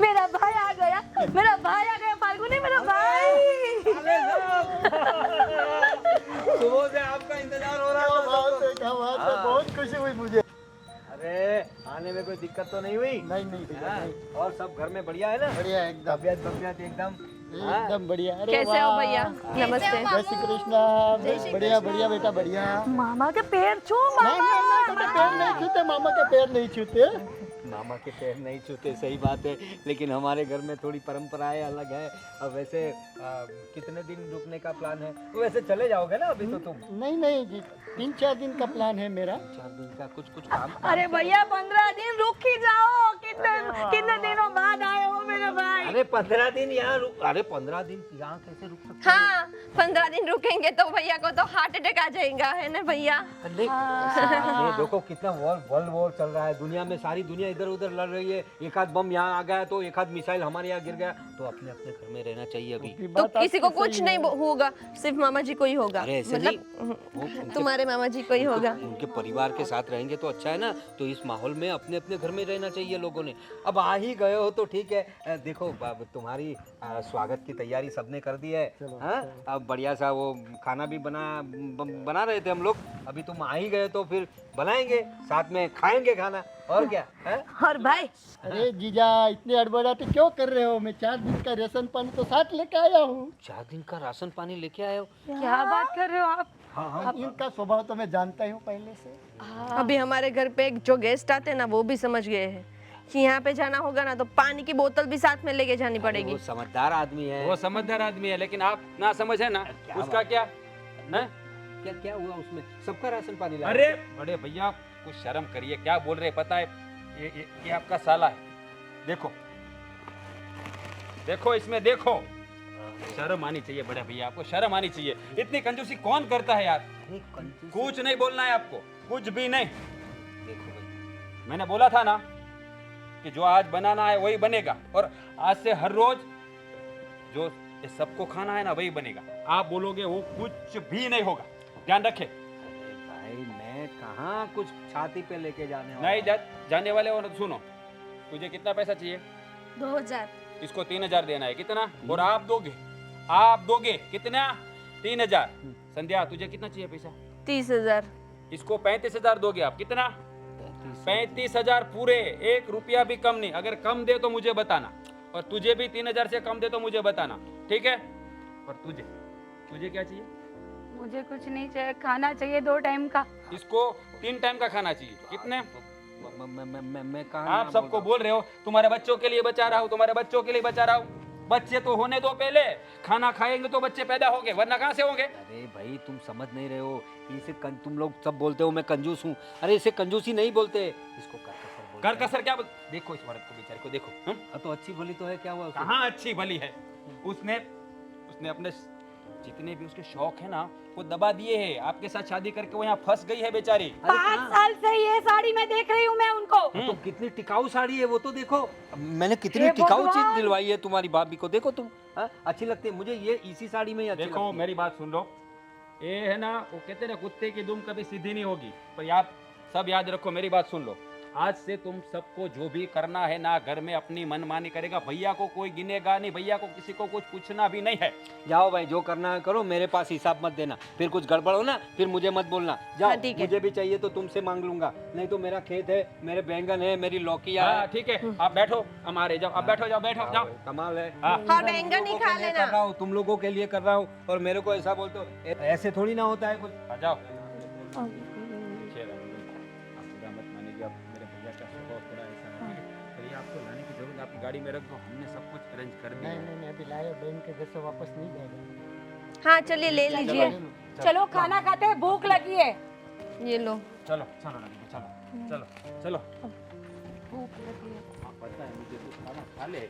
[SPEAKER 2] मेरा भाई आ गया, मेरा भाई आ गया फाल्गुनी, मेरा भाई।
[SPEAKER 1] सुबह से आपका इंतजार हो रहा था।
[SPEAKER 7] क्या बात है, बहुत खुशी हुई मुझे।
[SPEAKER 1] अरे आने में कोई दिक्कत तो नहीं हुई?
[SPEAKER 7] नहीं भैया,
[SPEAKER 1] हाँ,
[SPEAKER 7] नहीं।
[SPEAKER 1] और सब घर में बढ़िया है ना?
[SPEAKER 7] बढ़िया एकदम,
[SPEAKER 1] तबियत एकदम
[SPEAKER 7] एकदम बढ़िया। अरे
[SPEAKER 4] कैसे हो
[SPEAKER 7] वाह।
[SPEAKER 4] भैया? नमस्ते।
[SPEAKER 7] जय श्री कृष्णा। बढ़िया बढ़िया बेटा, बढ़िया।
[SPEAKER 2] मामा के पैर छू,
[SPEAKER 7] नहीं नहीं, बेटा पैर नहीं छूते, मामा के पैर नहीं छूते।
[SPEAKER 1] मामा के पैर नहीं छूते, सही बात है, लेकिन हमारे घर में थोड़ी परंपराएं अलग है। अब वैसे कितने दिन रुकने का प्लान है? वैसे चले जाओगे ना अभी तो तुम?
[SPEAKER 7] नहीं नहीं जी, 3-4 दिन का प्लान है मेरा।
[SPEAKER 1] 4 दिन का कुछ काम।
[SPEAKER 2] अरे भैया 15 दिन रुक ही जाओ, कितने दिनों बाद आए हो मेरे भाई।
[SPEAKER 1] अरे 15 दिन यहाँ अरे 15 दिन यहाँ कैसे रुक सकते हो?
[SPEAKER 4] हाँ 15 दिन रुकेंगे तो भैया को तो हार्ट अटैक आ जाएगा, है ना भैया?
[SPEAKER 1] ये देखो कितना वर्ल्ड वॉर चल रहा है दुनिया में, सारी दुनिया इधर इधर उधर लड़ रही है, एक आध बम यहाँ आ गया तो एक आध मिसाइल हमारे यहाँ गिर गया, तो अपने अपने घर में रहना चाहिए अभी।
[SPEAKER 7] आपकी
[SPEAKER 4] तो
[SPEAKER 7] बात
[SPEAKER 4] किसी को
[SPEAKER 7] आपकी
[SPEAKER 4] कुछ
[SPEAKER 7] सही
[SPEAKER 4] नहीं
[SPEAKER 7] है।
[SPEAKER 4] होगा, सिर्फ मामा जी को ही होगा।
[SPEAKER 1] अरे ऐसे
[SPEAKER 4] मतलब तुम्हारे मामा जी को ही होगा।
[SPEAKER 1] उनके परिवार के साथ रहेंगे तो अच्छा है ना, तो इस माहौल में अपने अपने घर में रहना चाहिए लोगों ने। अब आ ही गए हो तो ठीक है। देखो तुम्हारी स्वागत की तैयारी सबने कर दी है। हाँ, अब बढ़िया सा वो खाना भी बना रहे थे हम लोग, अभी तुम आ ही गए तो फिर बनाएंगे, साथ में खाएंगे खाना, और क्या है।
[SPEAKER 4] और भाई
[SPEAKER 7] अरे जीजा इतने अड़बड़ाते क्यों कर रहे हो? मैं 4 दिन का राशन पानी तो साथ लेके आया हूँ।
[SPEAKER 1] 4 दिन का राशन पानी लेके आए हो?
[SPEAKER 2] क्या बात कर रहे हो आप?
[SPEAKER 7] हाँ, इनका स्वभाव तो मैं जानता ही हूँ पहले से।
[SPEAKER 4] अभी हमारे घर पे जो गेस्ट आते हैं ना, वो भी समझ गए हैं कि यहाँ पे जाना होगा ना तो पानी की बोतल भी साथ में लेके जानी पड़ेगी।
[SPEAKER 1] वो समझदार आदमी है।
[SPEAKER 5] वो समझदार आदमी है, लेकिन आप ना समझ है ना, उसका क्या ना।
[SPEAKER 1] क्या क्या हुआ उसमें? सबका राशन पानी लाया?
[SPEAKER 5] अरे बड़े भैया कुछ शर्म करिए, क्या बोल रहे हैं पता है? ये आपका साला है, देखो देखो इसमें देखो, शर्म आनी चाहिए बड़े भैया, आपको शर्म आनी चाहिए। इतनी कंजूसी कौन करता है यार?
[SPEAKER 1] अरे कंजूसी-
[SPEAKER 5] कुछ नहीं बोलना है आपको, कुछ भी नहीं।
[SPEAKER 1] देखो भाई,
[SPEAKER 5] मैंने बोला था ना कि जो आज बनाना है वही बनेगा, और आज से हर रोज जो ये सबको खाना है ना वही बनेगा। आप बोलोगे वो कुछ भी नहीं होगा, ध्यान रखे।
[SPEAKER 1] अरे भाई मैं कहाँ कुछ छाती पे लेके जाने वाला
[SPEAKER 5] नहीं जाने वाले हो ना, तो सुनो, तुझे कितना पैसा चाहिए?
[SPEAKER 6] 2000।
[SPEAKER 5] इसको 3000 देना है, कितना? और आप दोगे कितना? 3000। संध्या तुझे कितना चाहिए पैसा?
[SPEAKER 4] 30,000।
[SPEAKER 5] इसको 35,000 दोगे आप, कितना? 35,000 पूरे, 1 रुपया भी कम नहीं। अगर कम दे तो मुझे बताना, और तुझे भी 3000 से कम दे तो मुझे बताना, ठीक है? और तुझे क्या चाहिए?
[SPEAKER 2] मुझे कुछ नहीं चाहिए, खाना चाहिए 2 टाइम का।
[SPEAKER 5] इसको 3 टाइम का खाना चाहिए, कितने?
[SPEAKER 1] मैं कहाँ
[SPEAKER 5] आप सबको बोल रहे हो तुम्हारे बच्चों के लिए बचा रहा हूँ, तुम्हारे बच्चों के लिए बचा रहा हूँ। बच्चे तो होने दो पहले, खाना खाएंगे तो बच्चे पैदा होंगे, वरना कहाँ से होंगे?
[SPEAKER 1] अरे भाई तुम समझ नहीं रहे हो, तुम लोग सब बोलते हो मैं कंजूस हूँ। अरे इसे कंजूसी नहीं बोलते, इसको करकसर बोलते हैं।
[SPEAKER 5] कर क्या देखो इस औरत को, बेचारे को देखो।
[SPEAKER 1] तो अच्छी भली तो है, क्या हुआ उसे?
[SPEAKER 5] कहाँ अच्छी भली है? उसने अपने जितने भी उसके शौक है ना वो दबा दिए हैं। आपके साथ शादी करके वो यहाँ फंस गई है बेचारी।
[SPEAKER 3] 5 साल से ये साड़ी में देख रही हूँ मैं उनको।
[SPEAKER 1] तो कितनी टिकाऊ साड़ी है वो तो देखो, मैंने कितनी
[SPEAKER 3] हे
[SPEAKER 1] टिकाऊ चीज
[SPEAKER 3] भगवान!
[SPEAKER 1] दिलवाई है तुम्हारी भाभी को, देखो तुम। हाँ, अच्छी लगती है मुझे ये, इसी साड़ी में ही अच्छी
[SPEAKER 5] देखो
[SPEAKER 1] लगती है।
[SPEAKER 5] मेरी बात सुन लो, ये है ना, वो कहते हैं ना कुत्ते की दुम कभी सीधी नहीं होगी। पर आप सब याद रखो, मेरी बात सुन लो, आज से तुम सबको जो भी करना है ना घर में अपनी मनमानी करेगा। भैया को कोई गिनेगा नहीं, भैया को किसी को कुछ पूछना भी नहीं है।
[SPEAKER 1] जाओ भाई जो करना है करो, मेरे पास हिसाब मत देना, फिर कुछ गड़बड़ हो ना फिर मुझे मत बोलना। जाओ,
[SPEAKER 4] हाँ, ठीक है।
[SPEAKER 1] मुझे भी चाहिए तो तुमसे मांग लूंगा, नहीं तो मेरा खेत है, मेरे बैंगन है, मेरी लौकिया
[SPEAKER 5] हाँ
[SPEAKER 1] है।
[SPEAKER 5] ठीक है, आप बैठो, हमारे जाओ, आप बैठो, बैठो जाओ।
[SPEAKER 1] कमाल है।
[SPEAKER 5] हाँ।
[SPEAKER 4] हाँ, बैंगन ही खा लेना।
[SPEAKER 1] कर रहा हूँ, तुम लोगों के लिए कर रहा हूँ, और मेरे को ऐसा बोलते हो, ऐसे थोड़ी ना होता है कुछ।
[SPEAKER 5] आ जाओ। आप बुरा मत मानिए, आप मेरे भैया का स्वभाव थोड़ा ऐसा है, तो ये आपको लाने की जरूरत, आपकी गाड़ी में रख दो, हमने सब कुछ अरेंज कर दिया है।
[SPEAKER 7] नहीं अभी लाया, बहन के घर से वापस नहीं जाएगा।
[SPEAKER 4] हाँ चलिए ले लीजिए,
[SPEAKER 3] चलो खाना खाते हैं, भूख लगी है।
[SPEAKER 4] ये लो।
[SPEAKER 5] चलो चलो रानी, चलो चलो चलो।
[SPEAKER 2] भूख लगी है।
[SPEAKER 5] हाँ, पता है मुझे, तू खाना खा ले।